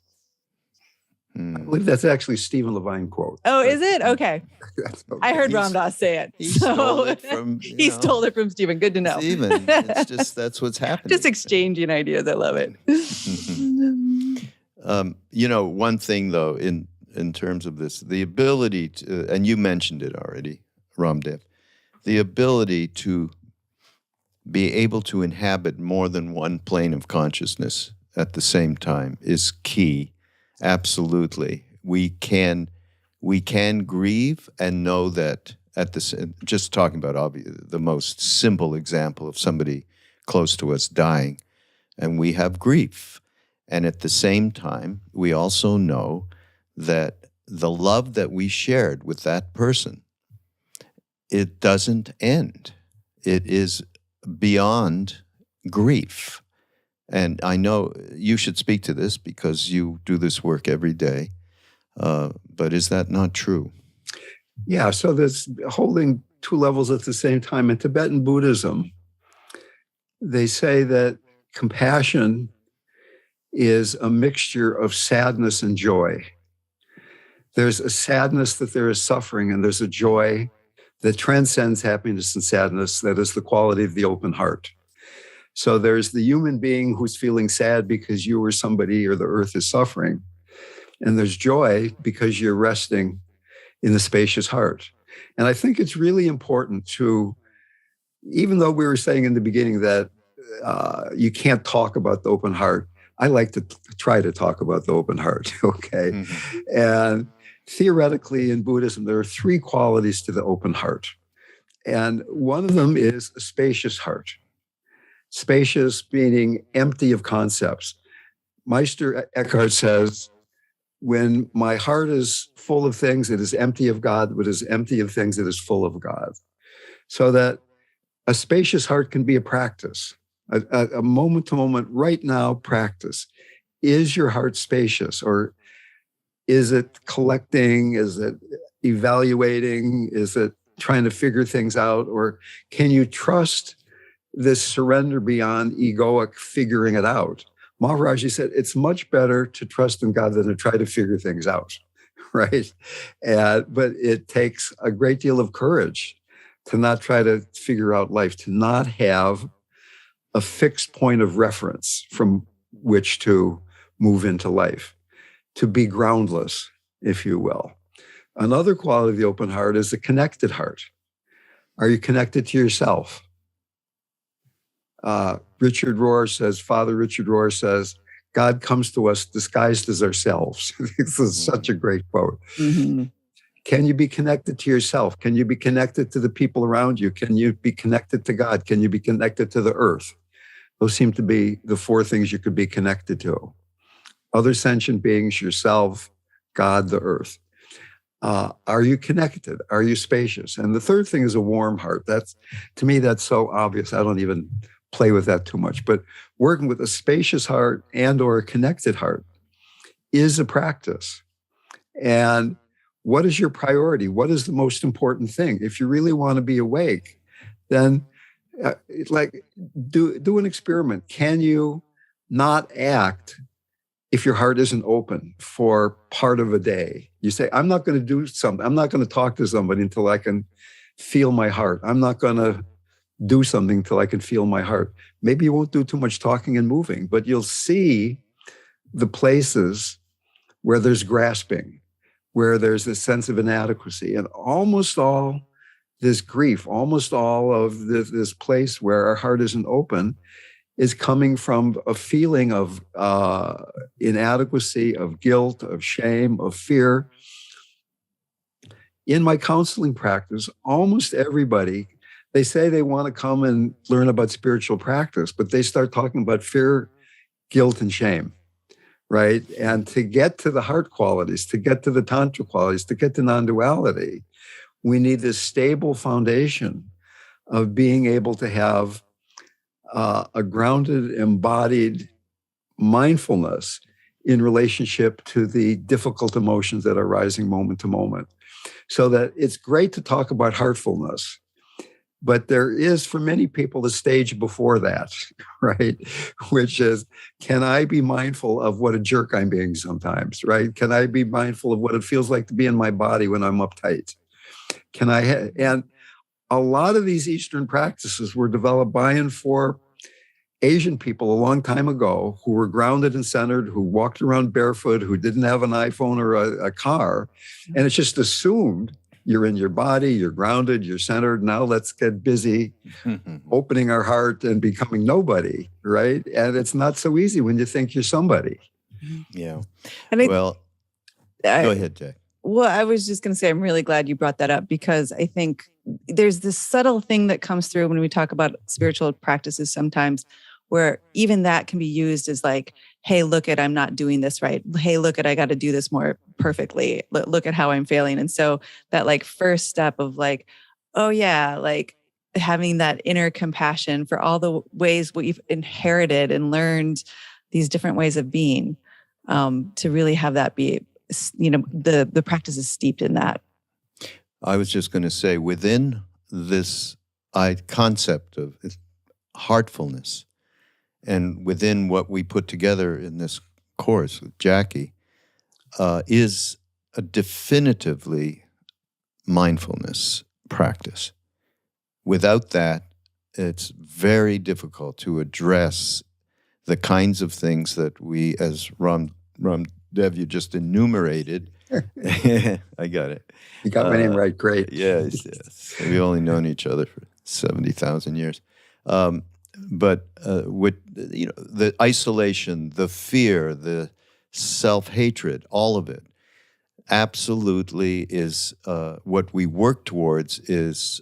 I believe that's actually Stephen Levine quote. Oh, is it? Okay. Okay. I heard Ram Dass say it. He stole it from stole it from Stephen. Good to know. Stephen. It's just that's what's happening. Just exchanging ideas. I love it. You know, one thing though, in terms of this, the ability to, and you mentioned it already, RamDev, the ability to be able to inhabit more than one plane of consciousness at the same time is key. Absolutely. We can grieve and know that just talking about the most simple example of somebody close to us dying, and we have grief. And at the same time, we also know that the love that we shared with that person, it doesn't end. It is beyond grief. And I know you should speak to this because you do this work every day. But is that not true? Yeah, so there's holding two levels at the same time. In Tibetan Buddhism, they say that compassion is a mixture of sadness and joy. There's a sadness that there is suffering, and there's a joy that transcends happiness and sadness that is the quality of the open heart. So there's the human being who's feeling sad because you or somebody or the earth is suffering. And there's joy because you're resting in the spacious heart. And I think it's really important to, even though we were saying in the beginning that you can't talk about the open heart, I like to try to talk about the open heart, okay? Mm-hmm. And theoretically in Buddhism, there are three qualities to the open heart. And one of them is a spacious heart. Spacious meaning empty of concepts. Meister Eckhart says, when my heart is full of things, it is empty of God, but is empty of things, it is full of God. So that a spacious heart can be a practice, a moment-to-moment, right now practice. Is your heart spacious, or is it collecting? Is it evaluating? Is it trying to figure things out? Or can you trust this surrender beyond egoic figuring it out. Maharaji said, it's much better to trust in God than to try to figure things out, right? But it takes a great deal of courage to not try to figure out life, to not have a fixed point of reference from which to move into life, to be groundless, if you will. Another quality of the open heart is a connected heart. Are you connected to yourself? Father Richard Rohr says, God comes to us disguised as ourselves. This is such a great quote. Mm-hmm. Can you be connected to yourself? Can you be connected to the people around you? Can you be connected to God? Can you be connected to the earth? Those seem to be the four things you could be connected to. Other sentient beings, yourself, God, the earth. Are you connected? Are you spacious? And the third thing is a warm heart. To me, that's so obvious. I don't even play with that too much. But working with a spacious heart and or a connected heart is a practice. And what is your priority? What is the most important thing? If you really want to be awake, then do an experiment. Can you not act if your heart isn't open for part of a day? You say, I'm not going to do something. I'm not going to talk to somebody until I can feel my heart. I'm not going to do something until I can feel my heart. Maybe you won't do too much talking and moving, but you'll see the places where there's grasping, where there's a sense of inadequacy. And almost all this grief, almost all of this place where our heart isn't open is coming from a feeling of inadequacy, of guilt, of shame, of fear. In my counseling practice, almost everybody, they say they want to come and learn about spiritual practice, but they start talking about fear, guilt, and shame, right? And to get to the heart qualities, to get to the Tantra qualities, to get to non-duality, we need this stable foundation of being able to have a grounded, embodied mindfulness in relationship to the difficult emotions that are rising moment to moment. So that it's great to talk about heartfulness, but there is, for many people, a stage before that, right? Which is, can I be mindful of what a jerk I'm being sometimes, right? Can I be mindful of what it feels like to be in my body when I'm uptight? And a lot of these Eastern practices were developed by and for Asian people a long time ago who were grounded and centered, who walked around barefoot, who didn't have an iPhone or a car. And it's just assumed you're in your body, you're grounded, you're centered. Now let's get busy opening our heart and becoming nobody, right? And it's not so easy when you think you're somebody. Yeah. And go ahead, Jack. Well, I was just going to say, I'm really glad you brought that up, because I think there's this subtle thing that comes through when we talk about spiritual practices sometimes, where even that can be used as like, hey, look at, I'm not doing this right. Hey, look at, I got to do this more perfectly. Look at how I'm failing. And so that like first step of like, oh yeah, like having that inner compassion for all the ways we've inherited and learned these different ways of being, to really have that be, the practice is steeped in that. I was just going to say, within this concept of heartfulness, and within what we put together in this course with Jackie, is a definitively mindfulness practice. Without that, it's very difficult to address the kinds of things that we, as RamDev, you just enumerated. I got it. You got my name right. Great. Yes. We've only known each other for 70,000 years. But with the isolation, the fear, the self-hatred, all of it, absolutely is what we work towards is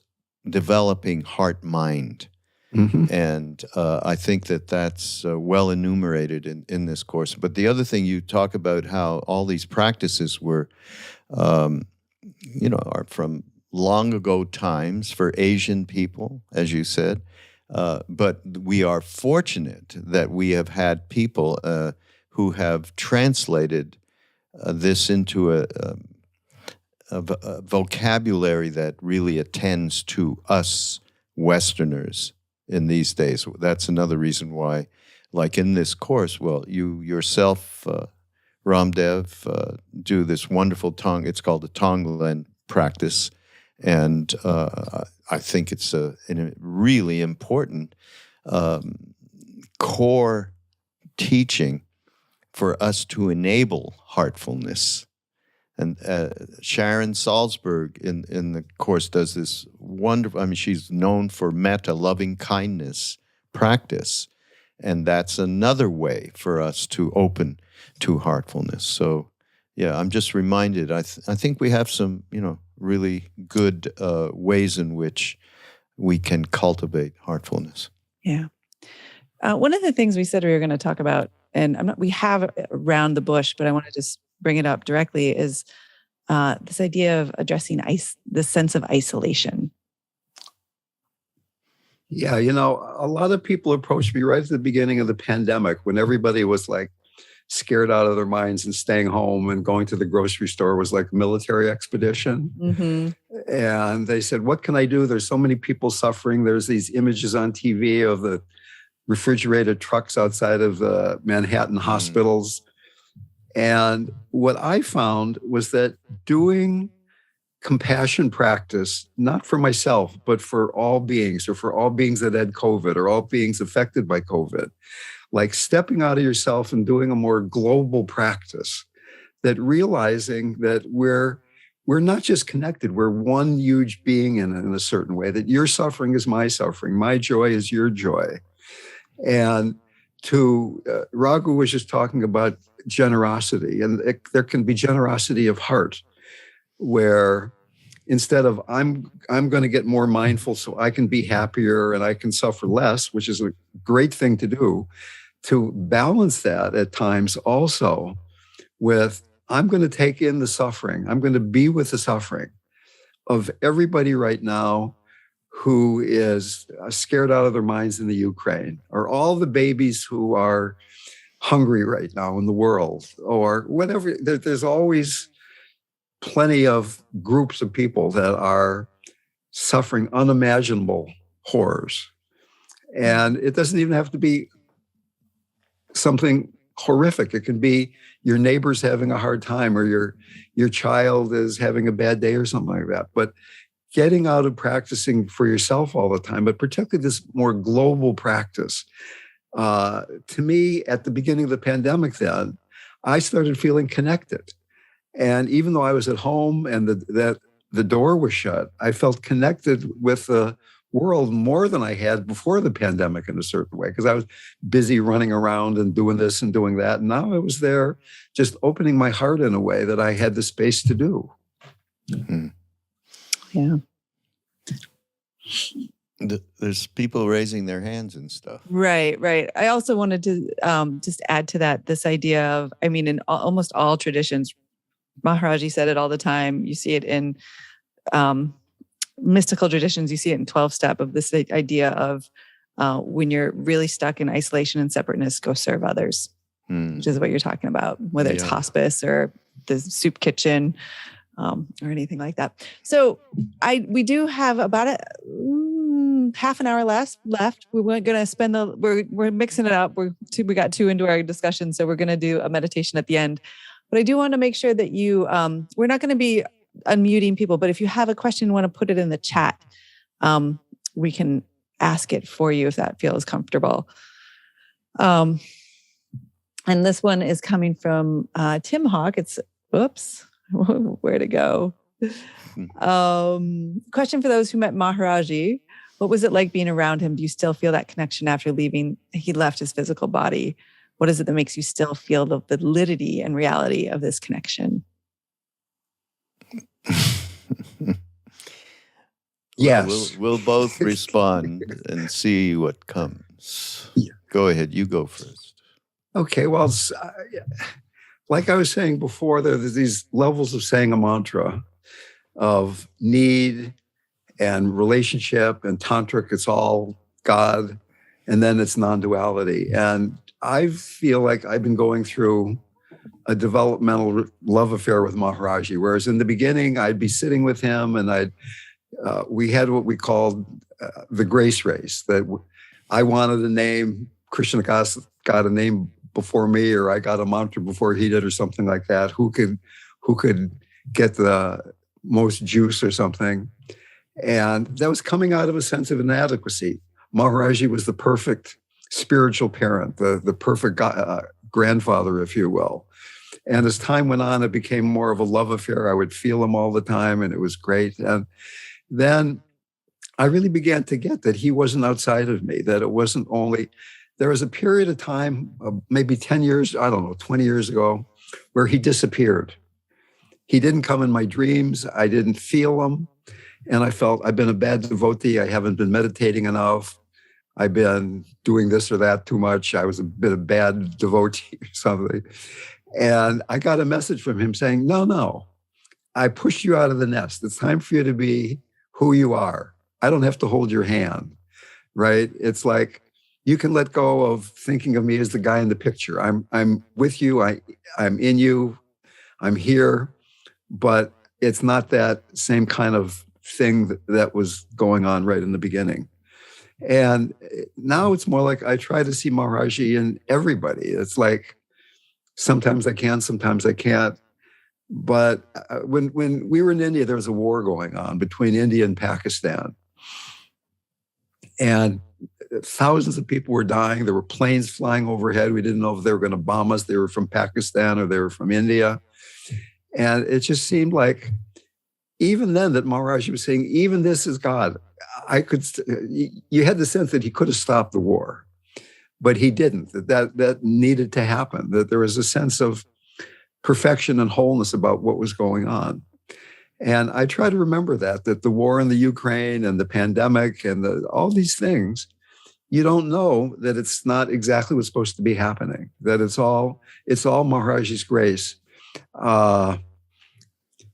developing heart-mind. Mm-hmm. And I think that's well enumerated in this course. But the other thing, you talk about how all these practices were, are from long ago times for Asian people, as you said. But we are fortunate that we have had people who have translated this into a vocabulary that really attends to us Westerners in these days. That's another reason why, like in this course, well, you yourself, RamDev, do this wonderful tongue. It's called the Tonglen practice. And I think it's a really important core teaching for us to enable heartfulness. And Sharon Salzberg in the course does this wonderful, I mean, she's known for metta, loving kindness practice. And that's another way for us to open to heartfulness. So, yeah, I'm just reminded, I think we have some, really good ways in which we can cultivate heartfulness. Yeah. One of the things we said we were going to talk about, and we have around the bush, but I want to just bring it up directly, is this idea of addressing the sense of isolation. Yeah, a lot of people approached me right at the beginning of the pandemic when everybody was like scared out of their minds and staying home, and going to the grocery store was like a military expedition. Mm-hmm. And they said, what can I do? There's so many people suffering. There's these images on TV of the refrigerated trucks outside of the Manhattan hospitals. And what I found was that doing compassion practice, not for myself, but for all beings, or for all beings that had COVID, or all beings affected by COVID, like stepping out of yourself and doing a more global practice, that realizing that we're not just connected, we're one huge being in a certain way, that your suffering is my suffering, my joy is your joy. And Raghu was just talking about generosity, and there can be generosity of heart, where instead of I'm going to get more mindful so I can be happier and I can suffer less, which is a great thing to do, to balance that at times also with I'm going to take in the suffering. I'm going to be with the suffering of everybody right now who is scared out of their minds in the Ukraine, or all the babies who are hungry right now in the world, or whatever. There's always plenty of groups of people that are suffering unimaginable horrors. And it doesn't even have to be something horrific. It can be your neighbor's having a hard time, or your child is having a bad day or something like that. But getting out of practicing for yourself all the time, but particularly this more global practice. To me, at the beginning of the pandemic then, I started feeling connected. And even though I was at home and the door was shut, I felt connected with the world more than I had before the pandemic in a certain way, because I was busy running around and doing this and doing that. And now I was there just opening my heart in a way that I had the space to do. Mm-hmm. Yeah. There's people raising their hands and stuff. Right. I also wanted to just add to that, this idea of, in almost all traditions, Maharaji said it all the time. You see it in mystical traditions. You see it in 12-step, of this idea of when you're really stuck in isolation and separateness, go serve others, which is what you're talking about, whether it's hospice or the soup kitchen or anything like that. So we do have about half an hour left. We weren't going to spend we're mixing it up. We got 2 into our discussion, so we're going to do a meditation at the end. But I do want to make sure that you, we're not going to be unmuting people, but if you have a question, you want to put it in the chat, we can ask it for you if that feels comfortable. And this one is coming from Tim Hawk. Where to go? Question for those who met Maharaji. What was it like being around him? Do you still feel that connection after he left his physical body? What is it that makes you still feel the validity and reality of this connection? Yes. We'll both respond and see what comes. Yeah. Go ahead. You go first. Okay. Well, like I was saying before, there's these levels of saying a mantra of need and relationship and tantric. It's all God. And then it's non-duality. And I feel like I've been going through a developmental love affair with Maharaji, whereas in the beginning, I'd be sitting with him and we had what we called the grace race, that I wanted a name. Krishna got a name before me, or I got a mantra before he did, or something like that. Who could get the most juice or something? And that was coming out of a sense of inadequacy. Maharaji was the perfect spiritual parent, the perfect grandfather, if you will. And as time went on, it became more of a love affair. I would feel him all the time, and it was great. And then I really began to get that he wasn't outside of me, that it wasn't only, there was a period of time, maybe 10 years, 20 years ago, where he disappeared. He didn't come in my dreams. I didn't feel him. And I felt I've been a bad devotee. I haven't been meditating enough. I've been doing this or that too much. I was a bit of bad devotee or something. And I got a message from him saying, no, I pushed you out of the nest. It's time for you to be who you are. I don't have to hold your hand, right? It's like you can let go of thinking of me as the guy in the picture. I'm with you. I'm in you. I'm here. But it's not that same kind of thing that was going on right in the beginning. And now it's more like I try to see Maharaji in everybody. It's like sometimes I can, sometimes I can't. But when we were in India, there was a war going on between India and Pakistan. And thousands of people were dying. There were planes flying overhead. We didn't know if they were going to bomb us. They were from Pakistan or they were from India. And it just seemed like, even then, that Maharaji was saying, even this is God. You had the sense that he could have stopped the war, but he didn't, that needed to happen, that there was a sense of perfection and wholeness about what was going on. And I try to remember that the war in the Ukraine and the pandemic and all these things, you don't know that it's not exactly what's supposed to be happening, that it's all Maharaji's grace.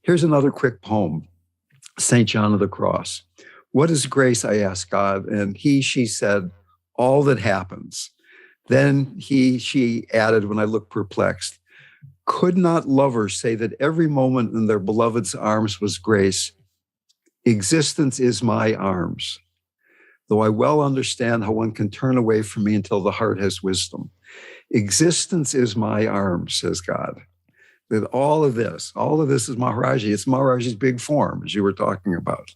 Here's another quick poem, St. John of the Cross. What is grace, I asked God, and she said, all that happens. Then she added, when I looked perplexed, could not lovers say that every moment in their beloved's arms was grace? Existence is my arms, though I well understand how one can turn away from me until the heart has wisdom. Existence is my arms, says God. That all of this is Maharaji. It's Maharaji's big form, as you were talking about.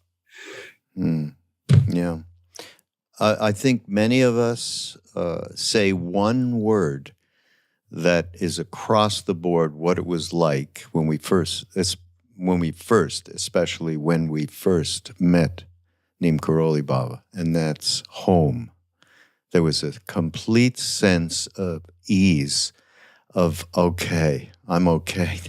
Yeah. I think many of us say one word that is across the board what it was like when we first, especially when we first met Neem Karoli Baba, and that's home. There was a complete sense of ease, of okay, I'm okay,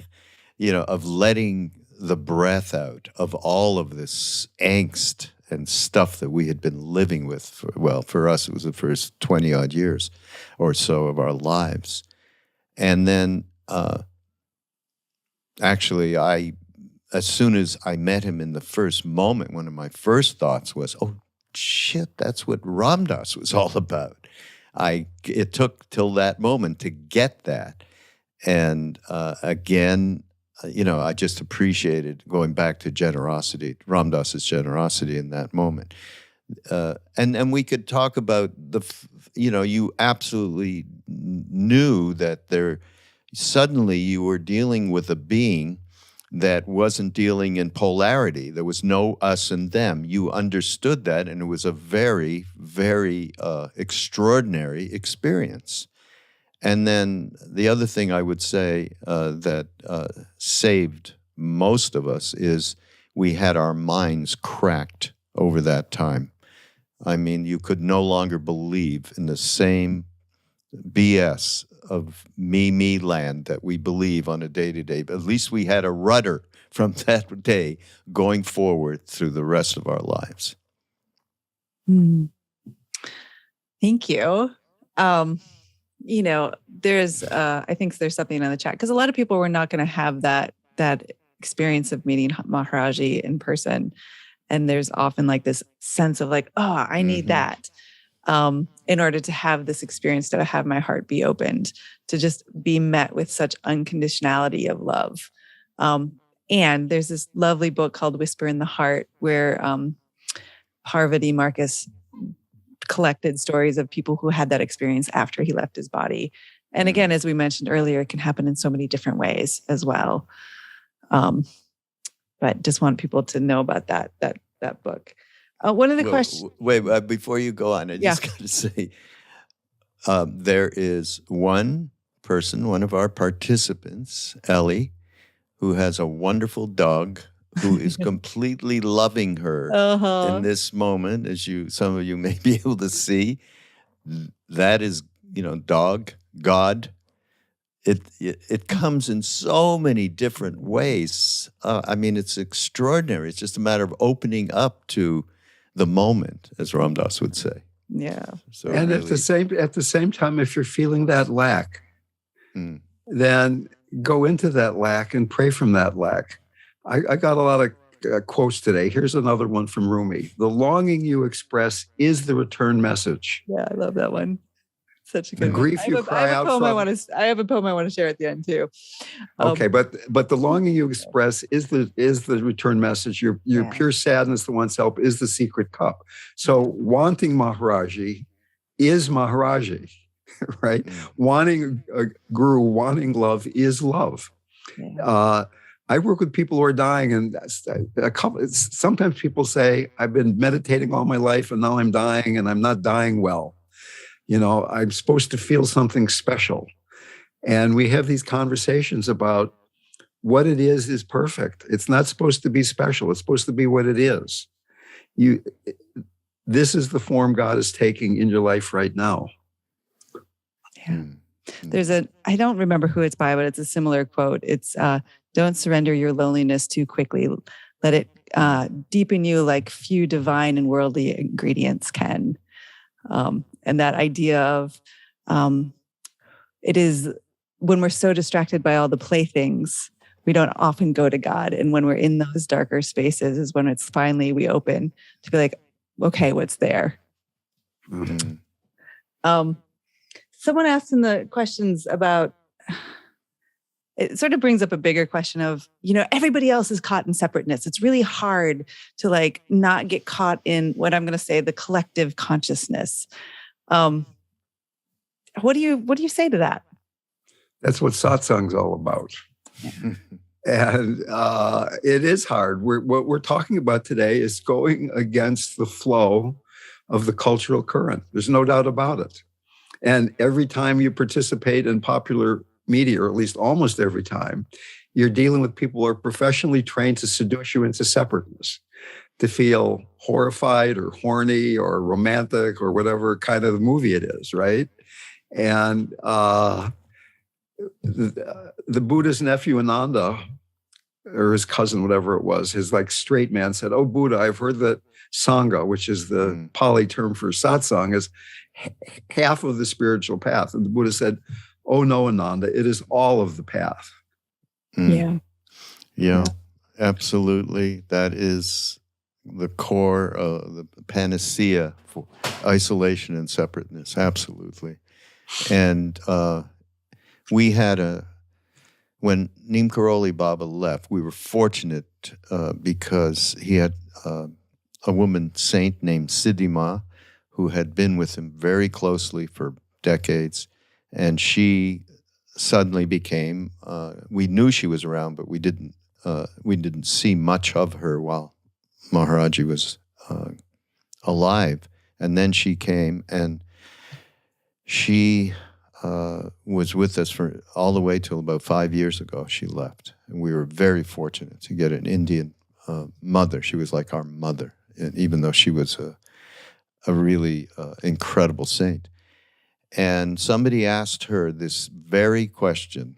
of letting the breath out of all of this angst and stuff that we had been living with for us, it was the first 20 odd years or so of our lives. And then actually, as soon as I met him in the first moment, one of my first thoughts was, oh, shit, that's what RamDev was all about. It took till that moment to get that. And again, I just appreciated going back to generosity, RamDas's generosity in that moment. And we could talk about you absolutely knew that suddenly you were dealing with a being that wasn't dealing in polarity. There was no us and them. You understood that, and it was a very, very extraordinary experience. And then the other thing I would say that saved most of us is we had our minds cracked over that time. I mean, you could no longer believe in the same BS of me land that we believe on a day-to-day. But at least we had a rudder from that day going forward through the rest of our lives. Thank you. There's, I think there's something in the chat, because a lot of people were not going to have that experience of meeting Maharaji in person. And there's often like this sense of like, oh, I need that in order to have this experience, to have my heart be opened, to just be met with such unconditionality of love. And there's this lovely book called Whisper in the Heart, where Parvati Markus collected stories of people who had that experience after he left his body. And again, as we mentioned earlier, it can happen in so many different ways as well. But just want people to know about that book. One of the questions. Wait, before you go on, I just got to say, there is one person, one of our participants, Ellie, who has a wonderful dog who is completely loving her in this moment, as some of you may be able to see. That is, dog, God. It comes in so many different ways. It's extraordinary. It's just a matter of opening up to the moment, as Ramdas would say. Yeah. So and really, at the same time, if you're feeling that lack, then go into that lack and pray from that lack. I got a lot of quotes today. Here's another one from Rumi. The longing you express is the return message. Yeah, I love that one. Such a good the grief one. you cry out from. I have a poem I want to share at the end too. Okay, but the longing you express is the return message. Your pure sadness to one's help is the secret cup. So wanting Maharaji is Maharaji, right? Wanting a guru, wanting love is love. Yeah. I work with people who are dying, and sometimes people say, I've been meditating all my life and now I'm dying and I'm not dying well. I'm supposed to feel something special. And we have these conversations about what it is perfect. It's not supposed to be special. It's supposed to be what it is. This is the form God is taking in your life right now. Yeah. There's I don't remember who it's by, but it's a similar quote. It's, don't surrender your loneliness too quickly. Let it deepen you like few divine and worldly ingredients can. And that idea of it is when we're so distracted by all the playthings, we don't often go to God. And when we're in those darker spaces is when it's finally we open to be like, okay, what's there? Mm-hmm. Someone asked in the questions about, it sort of brings up a bigger question of, everybody else is caught in separateness. It's really hard to not get caught in what I'm going to say, the collective consciousness. What do you say to that? That's what satsang's all about. And it is hard. What we're talking about today is going against the flow of the cultural current. There's no doubt about it. And every time you participate in popular media, or at least almost every time, you're dealing with people who are professionally trained to seduce you into separateness, to feel horrified or horny or romantic or whatever kind of movie it is, right? And the Buddha's nephew Ananda, or his cousin, whatever it was, his straight man said, "Oh, Buddha, I've heard that Sangha, which is the Pali term for satsang, is half of the spiritual path." And the Buddha said, "Oh no, Ananda, it is all of the path." Yeah, absolutely. That is the core of the panacea for isolation and separateness. Absolutely. And we had when Neem Karoli Baba left, we were fortunate because he had a woman saint named Siddhima who had been with him very closely for decades. And she suddenly became, we knew she was around, but we didn't see much of her while Maharaji was alive. And then she came, and she was with us for all the way till about 5 years ago. She left, and we were very fortunate to get an Indian mother. She was like our mother, even though she was a really incredible saint. And somebody asked her this very question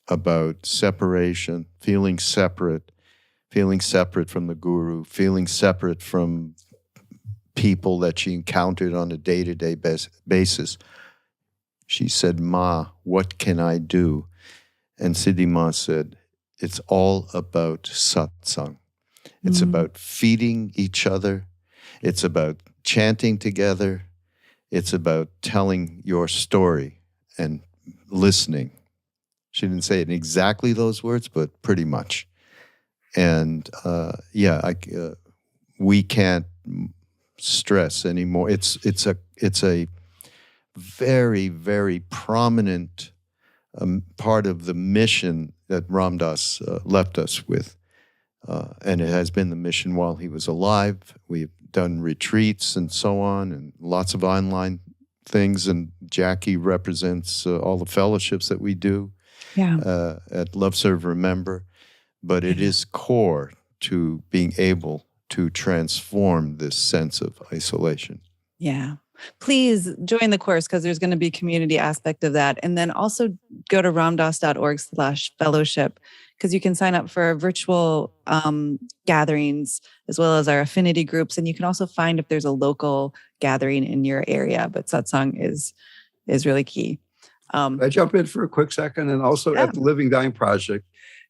about separation, feeling separate from the guru, feeling separate from people that she encountered on a day-to-day basis. She said, "Ma, what can I do?" And Siddhima said, "It's all about satsang. It's about feeding each other. It's about chanting together. It's about telling your story and listening." She didn't say it in exactly those words, but pretty much. And we can't stress anymore. It's a very, very prominent part of the mission that Ram Dass left us with. And it has been the mission while he was alive. We've done retreats and so on, and lots of online things. And Jackie represents all the fellowships that we do at Love, Serve, Remember. But it is core to being able to transform this sense of isolation. Yeah. Please join the course, because there's going to be a community aspect of that. And then also go to ramdas.org/fellowship, because you can sign up for virtual gatherings as well as our affinity groups. And you can also find if there's a local gathering in your area. But satsang is really key. I jump in for a quick second. And also at the Living Dying Project,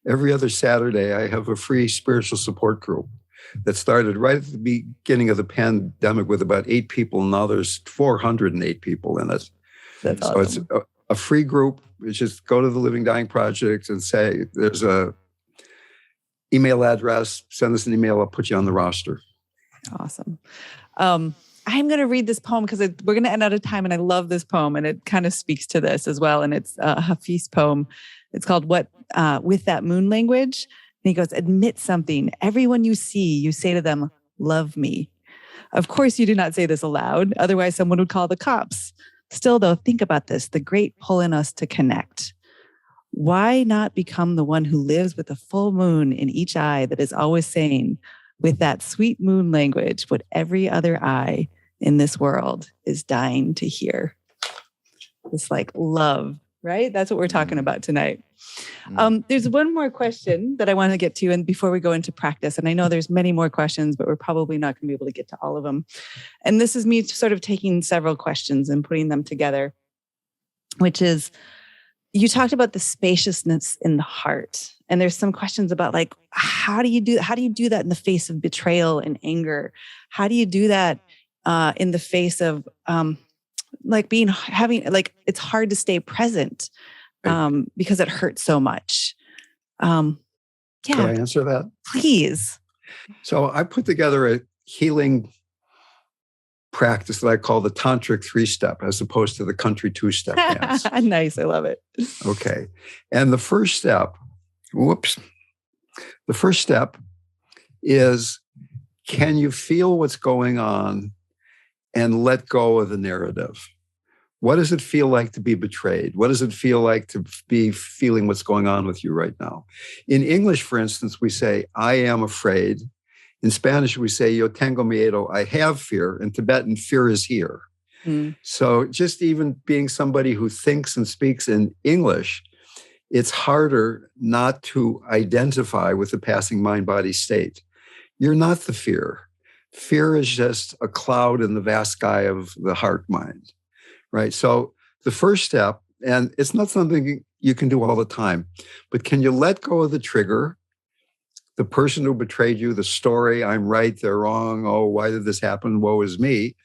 every other Saturday, I have a free spiritual support group that started right at the beginning of the pandemic with about 8 people. Now there's 408 people in it. That's so awesome. It's a free group. It's just go to the Living Dying Project and say, there's a email address, send us an email, I'll put you on the roster. Awesome. I'm going to read this poem because we're going to end out of time. And I love this poem, and it kind of speaks to this as well. And it's a Hafiz poem. It's called With That Moon Language. And he goes, admit something. Everyone you see, you say to them, love me. Of course, you do not say this aloud. Otherwise, someone would call the cops. Still, though, think about this, the great pull in us to connect. Why not become the one who lives with a full moon in each eye that is always saying, with that sweet moon language, what every other eye in this world is dying to hear? It's like love, right? That's what we're talking about tonight. There's one more question that I want to get to, and before we go into practice, and I know there's many more questions, but we're probably not going to be able to get to all of them. And this is me sort of taking several questions and putting them together, which is, you talked about the spaciousness in the heart. And there's some questions about like, how do you do that in the face of betrayal and anger? How do you do that in the face of it's hard to stay present because it hurts so much. Can I answer that? Please. So I put together a healing practice that I call the tantric 3-step, as opposed to the country 2-step dance. Nice. I love it. Okay. And the first step is, can you feel what's going on and let go of the narrative? What does it feel like to be betrayed? What does it feel like to be feeling what's going on with you right now? In English, for instance, we say, I am afraid. In Spanish, we say, yo tengo miedo, I have fear. In Tibetan, fear is here. So just even being somebody who thinks and speaks in English, it's harder not to identify with the passing mind-body state. You're not the fear. Fear is just a cloud in the vast sky of the heart-mind. Right. So the first step, and it's not something you can do all the time, but can you let go of the trigger, the person who betrayed you, the story, I'm right, they're wrong, oh, why did this happen? Woe is me.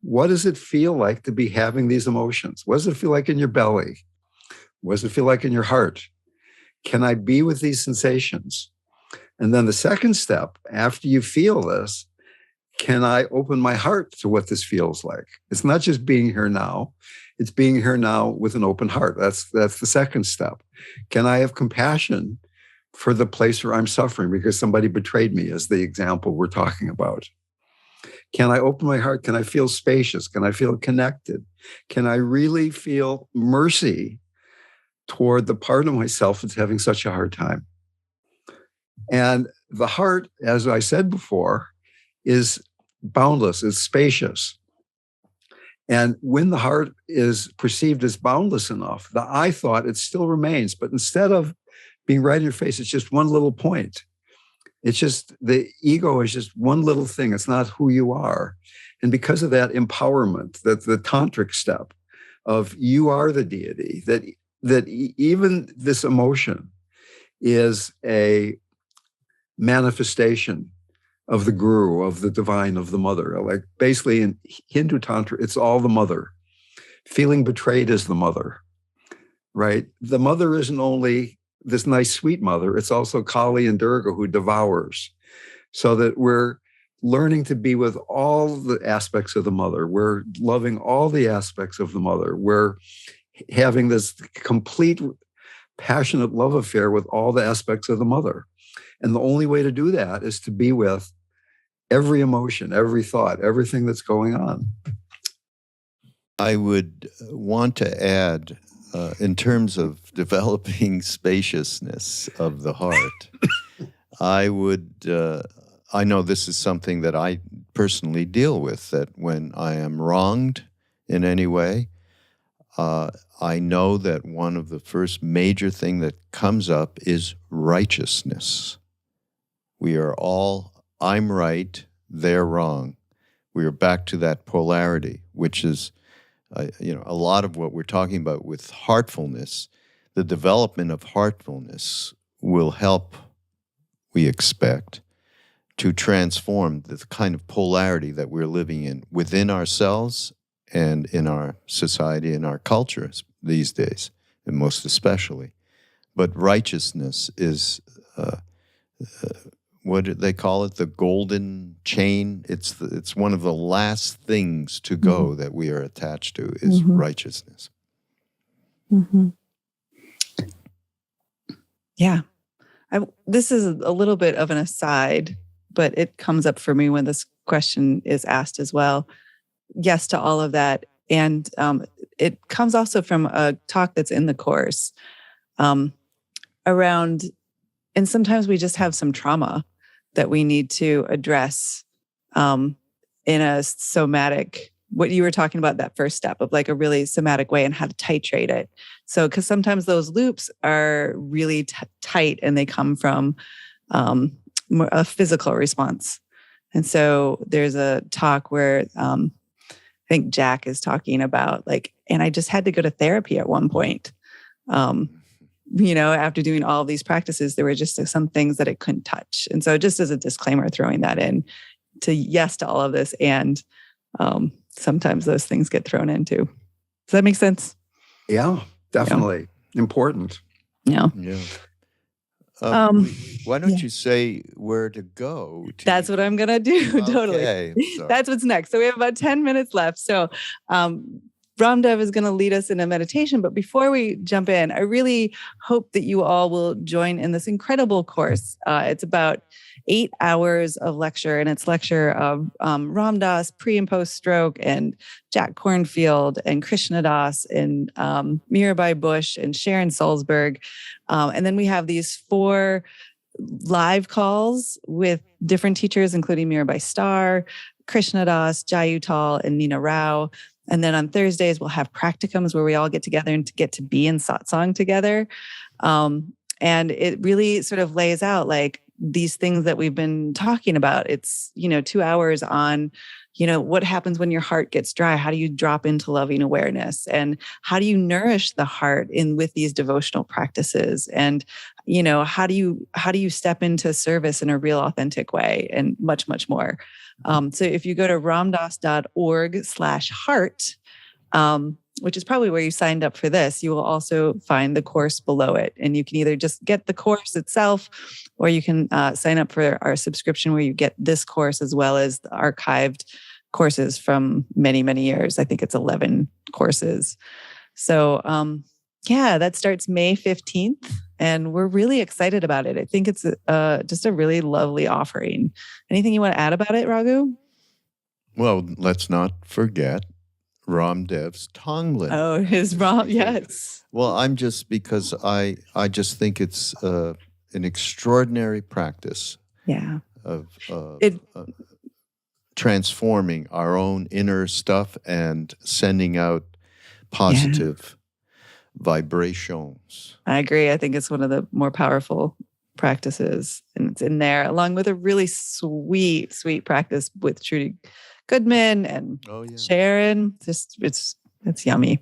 What does it feel like to be having these emotions? What does it feel like in your belly? What does it feel like in your heart? Can I be with these sensations? And then the second step, after you feel this, can I open my heart to what this feels like? It's not just being here now. It's being here now with an open heart. That's the second step. Can I have compassion for the place where I'm suffering because somebody betrayed me, as the example we're talking about? Can I open my heart? Can I feel spacious? Can I feel connected? Can I really feel mercy toward the part of myself that's having such a hard time? And the heart, as I said before, is boundless, it's spacious. And when the heart is perceived as boundless enough, the I thought, it still remains. But instead of being right in your face, it's just one little point. It's just, the ego is just one little thing. It's not who you are. And because of that empowerment, that the tantric step of you are the deity, that even this emotion is a manifestation of the guru, of the divine, of the mother. Like basically in Hindu Tantra, it's all the mother. Feeling betrayed is the mother, right? The mother isn't only this nice, sweet mother, it's also Kali and Durga who devours. So that we're learning to be with all the aspects of the mother. We're loving all the aspects of the mother. We're having this complete passionate love affair with all the aspects of the mother. And the only way to do that is to be with every emotion, every thought, everything that's going on. I would want to add, in terms of developing spaciousness of the heart, I know this is something that I personally deal with, that when I am wronged in any way, I know that one of the first major thing that comes up is righteousness. We are all, I'm right, they're wrong. We are back to that polarity, which is, a lot of what we're talking about with heartfulness. The development of heartfulness will help, we expect, to transform the kind of polarity that we're living in within ourselves and in our society and our cultures these days, and most especially. But righteousness is, what do they call it? The golden chain. It's one of the last things to go that we are attached to is righteousness. Mm-hmm. Yeah. This is a little bit of an aside, but it comes up for me when this question is asked as well. Yes to all of that. And it comes also from a talk that's in the course around, and sometimes we just have some trauma that we need to address in a somatic, what you were talking about, that first step of like a really somatic way and how to titrate it. So, because sometimes those loops are really tight and they come from a physical response. And so there's a talk where I think Jack is talking about like, and I just had to go to therapy at one point. After doing all of these practices, there were just some things that it couldn't touch. And so just as a disclaimer, throwing that in to yes to all of this. And sometimes those things get thrown into. Does that make sense? Yeah, definitely. Important. Yeah. Yeah. Why don't you say where to go? That's what I'm going to do. Totally. Okay, That's what's next. So we have about 10 minutes left. So RamDev is going to lead us in a meditation. But before we jump in, I really hope that you all will join in this incredible course. It's about 8 hours of lecture, and it's lecture of Ram Dass, pre and post stroke, and Jack Kornfield, and Krishna Das, and Mirabai Bush, and Sharon Salzberg. And then we have these 4 live calls with different teachers, including Mirabai Starr, Krishna Das, Jai Uttal, and Nina Rao. And then on Thursdays, we'll have practicums where we all get together and get to be in satsang together. And it really sort of lays out like these things that we've been talking about. It's, 2 hours on, what happens when your heart gets dry? How do you drop into loving awareness? And how do you nourish the heart with these devotional practices? And, how do you step into service in a real authentic way, and much, much more. So if you go to ramdas.org/heart, which is probably where you signed up for this, you will also find the course below it. And you can either just get the course itself, or you can sign up for our subscription where you get this course as well as the archived courses from many, many years. I think it's 11 courses. So that starts May 15th. And we're really excited about it. I think it's just a really lovely offering. Anything you want to add about it, Raghu? Well, let's not forget RamDev's Tonglen. Oh, his Ram, yes. Well, because I just think it's an extraordinary practice. Yeah. Of transforming our own inner stuff and sending out positive vibrations. I agree. I think it's one of the more powerful practices, and it's in there along with a really sweet, sweet practice with Trudy Goodman and Sharon. Just it's yummy.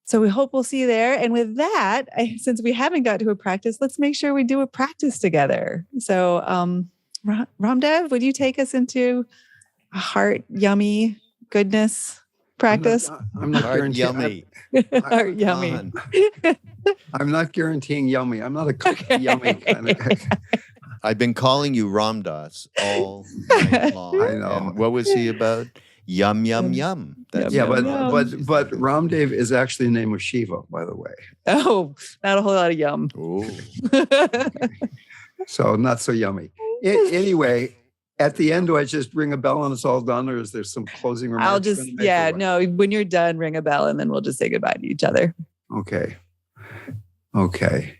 So we hope we'll see you there. And with that, since we haven't got to a practice, let's make sure we do a practice together. So RamDev, would you take us into a heart yummy goodness practice? I'm not guaranteeing yummy. Heart yummy. I'm not guaranteeing yummy. I'm not a yummy kind of. I've been calling you Ramdas all night long. I know. And what was he about? Yum, yum, yum. That's Yeah, Yum, but yum. RamDev is actually the name of Shiva, by the way. Oh, not a whole lot of yum. Oh. So not so yummy. Anyway, at the end, do I just ring a bell and it's all done, or is there some closing remarks? I'll just, no, when you're done, ring a bell and then we'll just say goodbye to each other. Okay. Okay.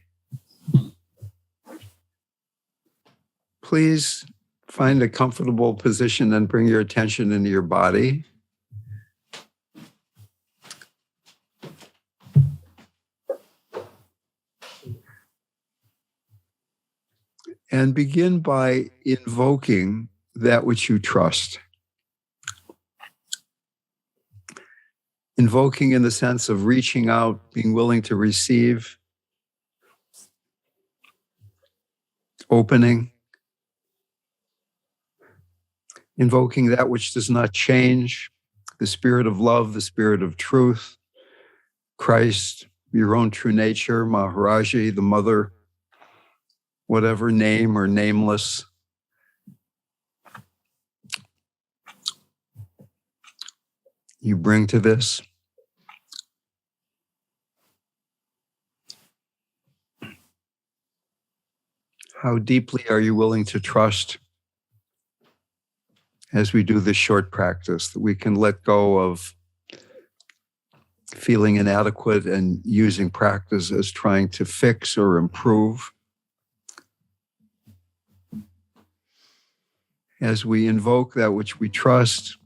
Please find a comfortable position and bring your attention into your body. And begin by invoking that which you trust. Invoking in the sense of reaching out, being willing to receive, opening, invoking that which does not change, the spirit of love, the spirit of truth, Christ, your own true nature, Maharaji, the mother, whatever name or nameless. You bring to this. How deeply are you willing to trust as we do this short practice, that we can let go of feeling inadequate and using practice as trying to fix or improve? As we invoke that which we trust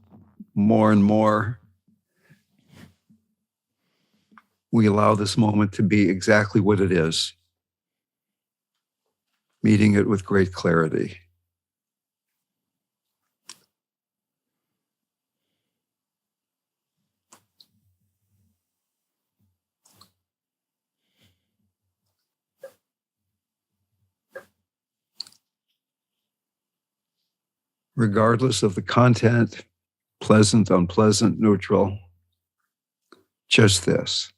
more and more, we allow this moment to be exactly what it is, meeting it with great clarity. Regardless of the content, pleasant, unpleasant, neutral, just this.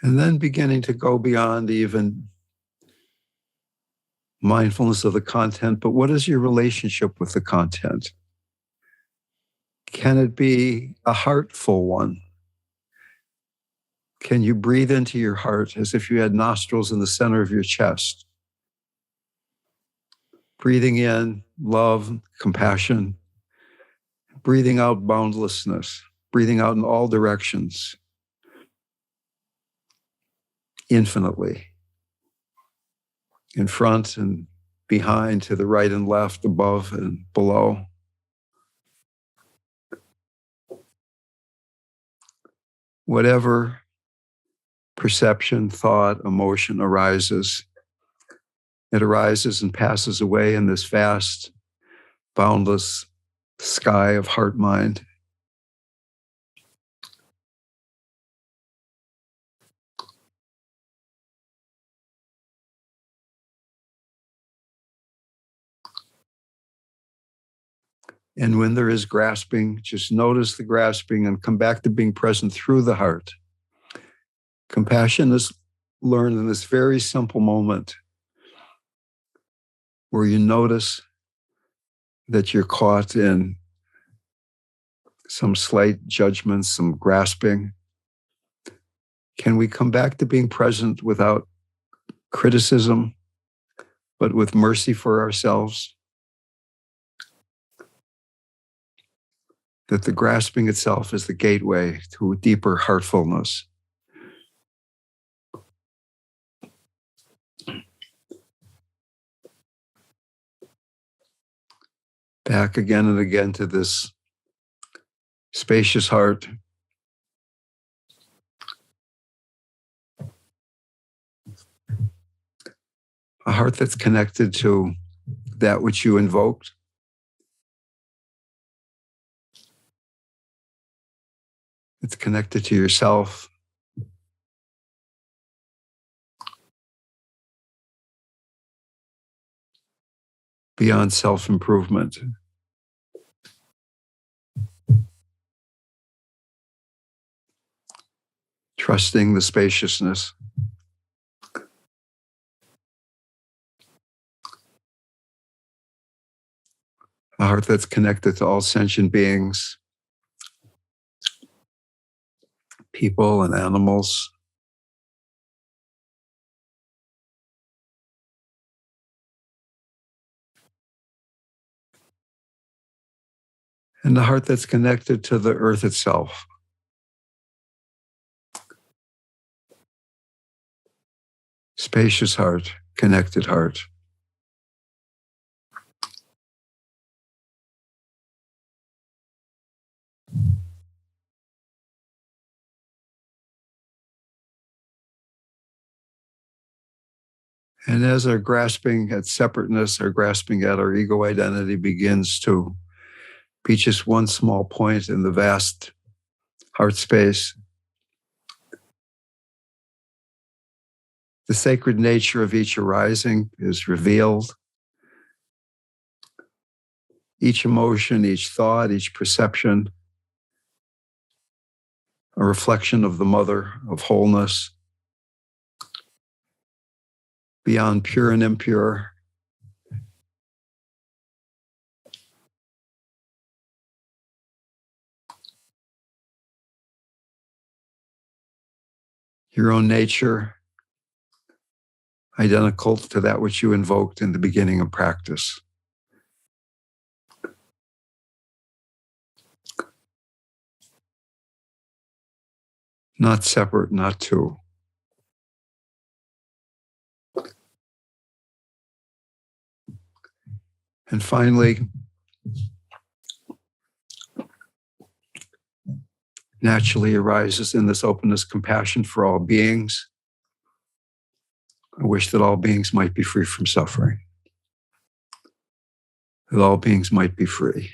And then beginning to go beyond even mindfulness of the content, but what is your relationship with the content? Can it be a heartful one? Can you breathe into your heart as if you had nostrils in the center of your chest? Breathing in love, compassion, breathing out boundlessness, breathing out in all directions, infinitely, in front and behind, to the right and left, above and below. Whatever perception, thought, emotion arises, it arises and passes away in this vast, boundless sky of heart-mind. And when there is grasping, just notice the grasping and come back to being present through the heart. Compassion is learned in this very simple moment where you notice that you're caught in some slight judgment, some grasping. Can we come back to being present without criticism, but with mercy for ourselves? That the grasping itself is the gateway to a deeper heartfulness. Back again and again to this spacious heart. A heart that's connected to that which you invoked. It's connected to yourself. beyond self-improvement. Trusting the spaciousness. A heart that's connected to all sentient beings, people and animals. And the heart that's connected to the earth itself. Spacious heart, connected heart. And as our grasping at separateness, our grasping at our ego identity begins to be just one small point in the vast heart space, the sacred nature of each arising is revealed. Each emotion, each thought, each perception, a reflection of the mother of wholeness, beyond pure and impure. Your own nature, identical to that which you invoked in the beginning of practice. Not separate, not two. And finally, naturally arises in this openness, compassion for all beings. I wish that all beings might be free from suffering, that all beings might be free.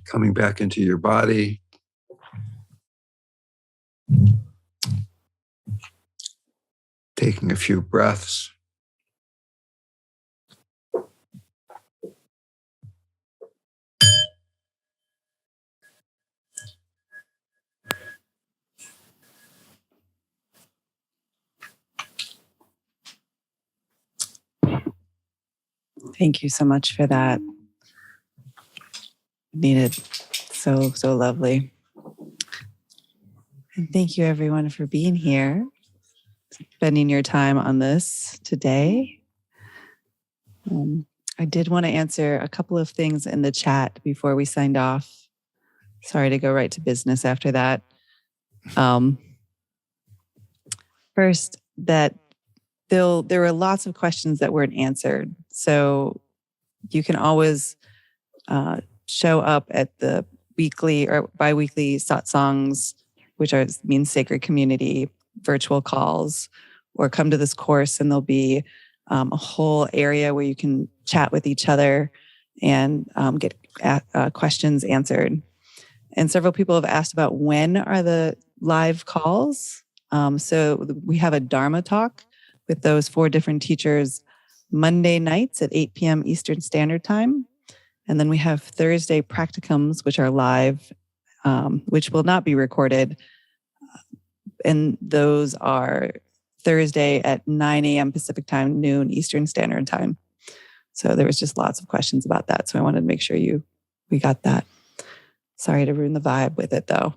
Coming back into your body. Taking a few breaths. Thank you so much for that. Needed. So lovely. And thank you everyone for being here, spending your time on this today. I did want to answer a couple of things in the chat before we signed off. Sorry to go right to business after that. First, that there were lots of questions that weren't answered. So you can always show up at the weekly or bi-weekly satsangs, which means sacred community, virtual calls, or come to this course and there'll be a whole area where you can chat with each other and get questions answered. And several people have asked about when are the live calls. So we have a Dharma talk with those 4 different teachers Monday nights at 8 p.m. Eastern Standard Time. And then we have Thursday practicums, which are live, which will not be recorded. And those are Thursday at 9 a.m. Pacific Time, noon Eastern Standard Time. So there was just lots of questions about that. So I wanted to make sure we got that. Sorry to ruin the vibe with it, though.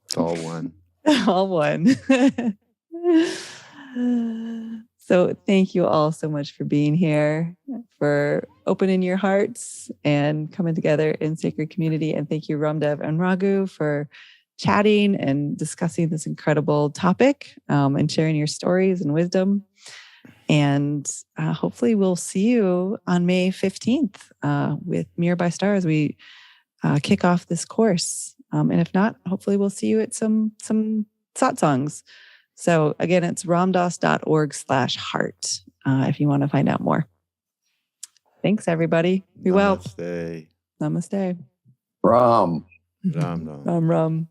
It's all one. All one. So thank you all so much for being here, for opening your hearts and coming together in sacred community. And thank you, RamDev and Raghu, for chatting and discussing this incredible topic and sharing your stories and wisdom. And hopefully we'll see you on May 15th with Mirror by Star as we kick off this course. And if not, hopefully we'll see you at some satsangs. So again, it's ramdas.org/heart if you want to find out more. Thanks, everybody. Be well. Namaste. Namaste. Ram. Ram. Ram.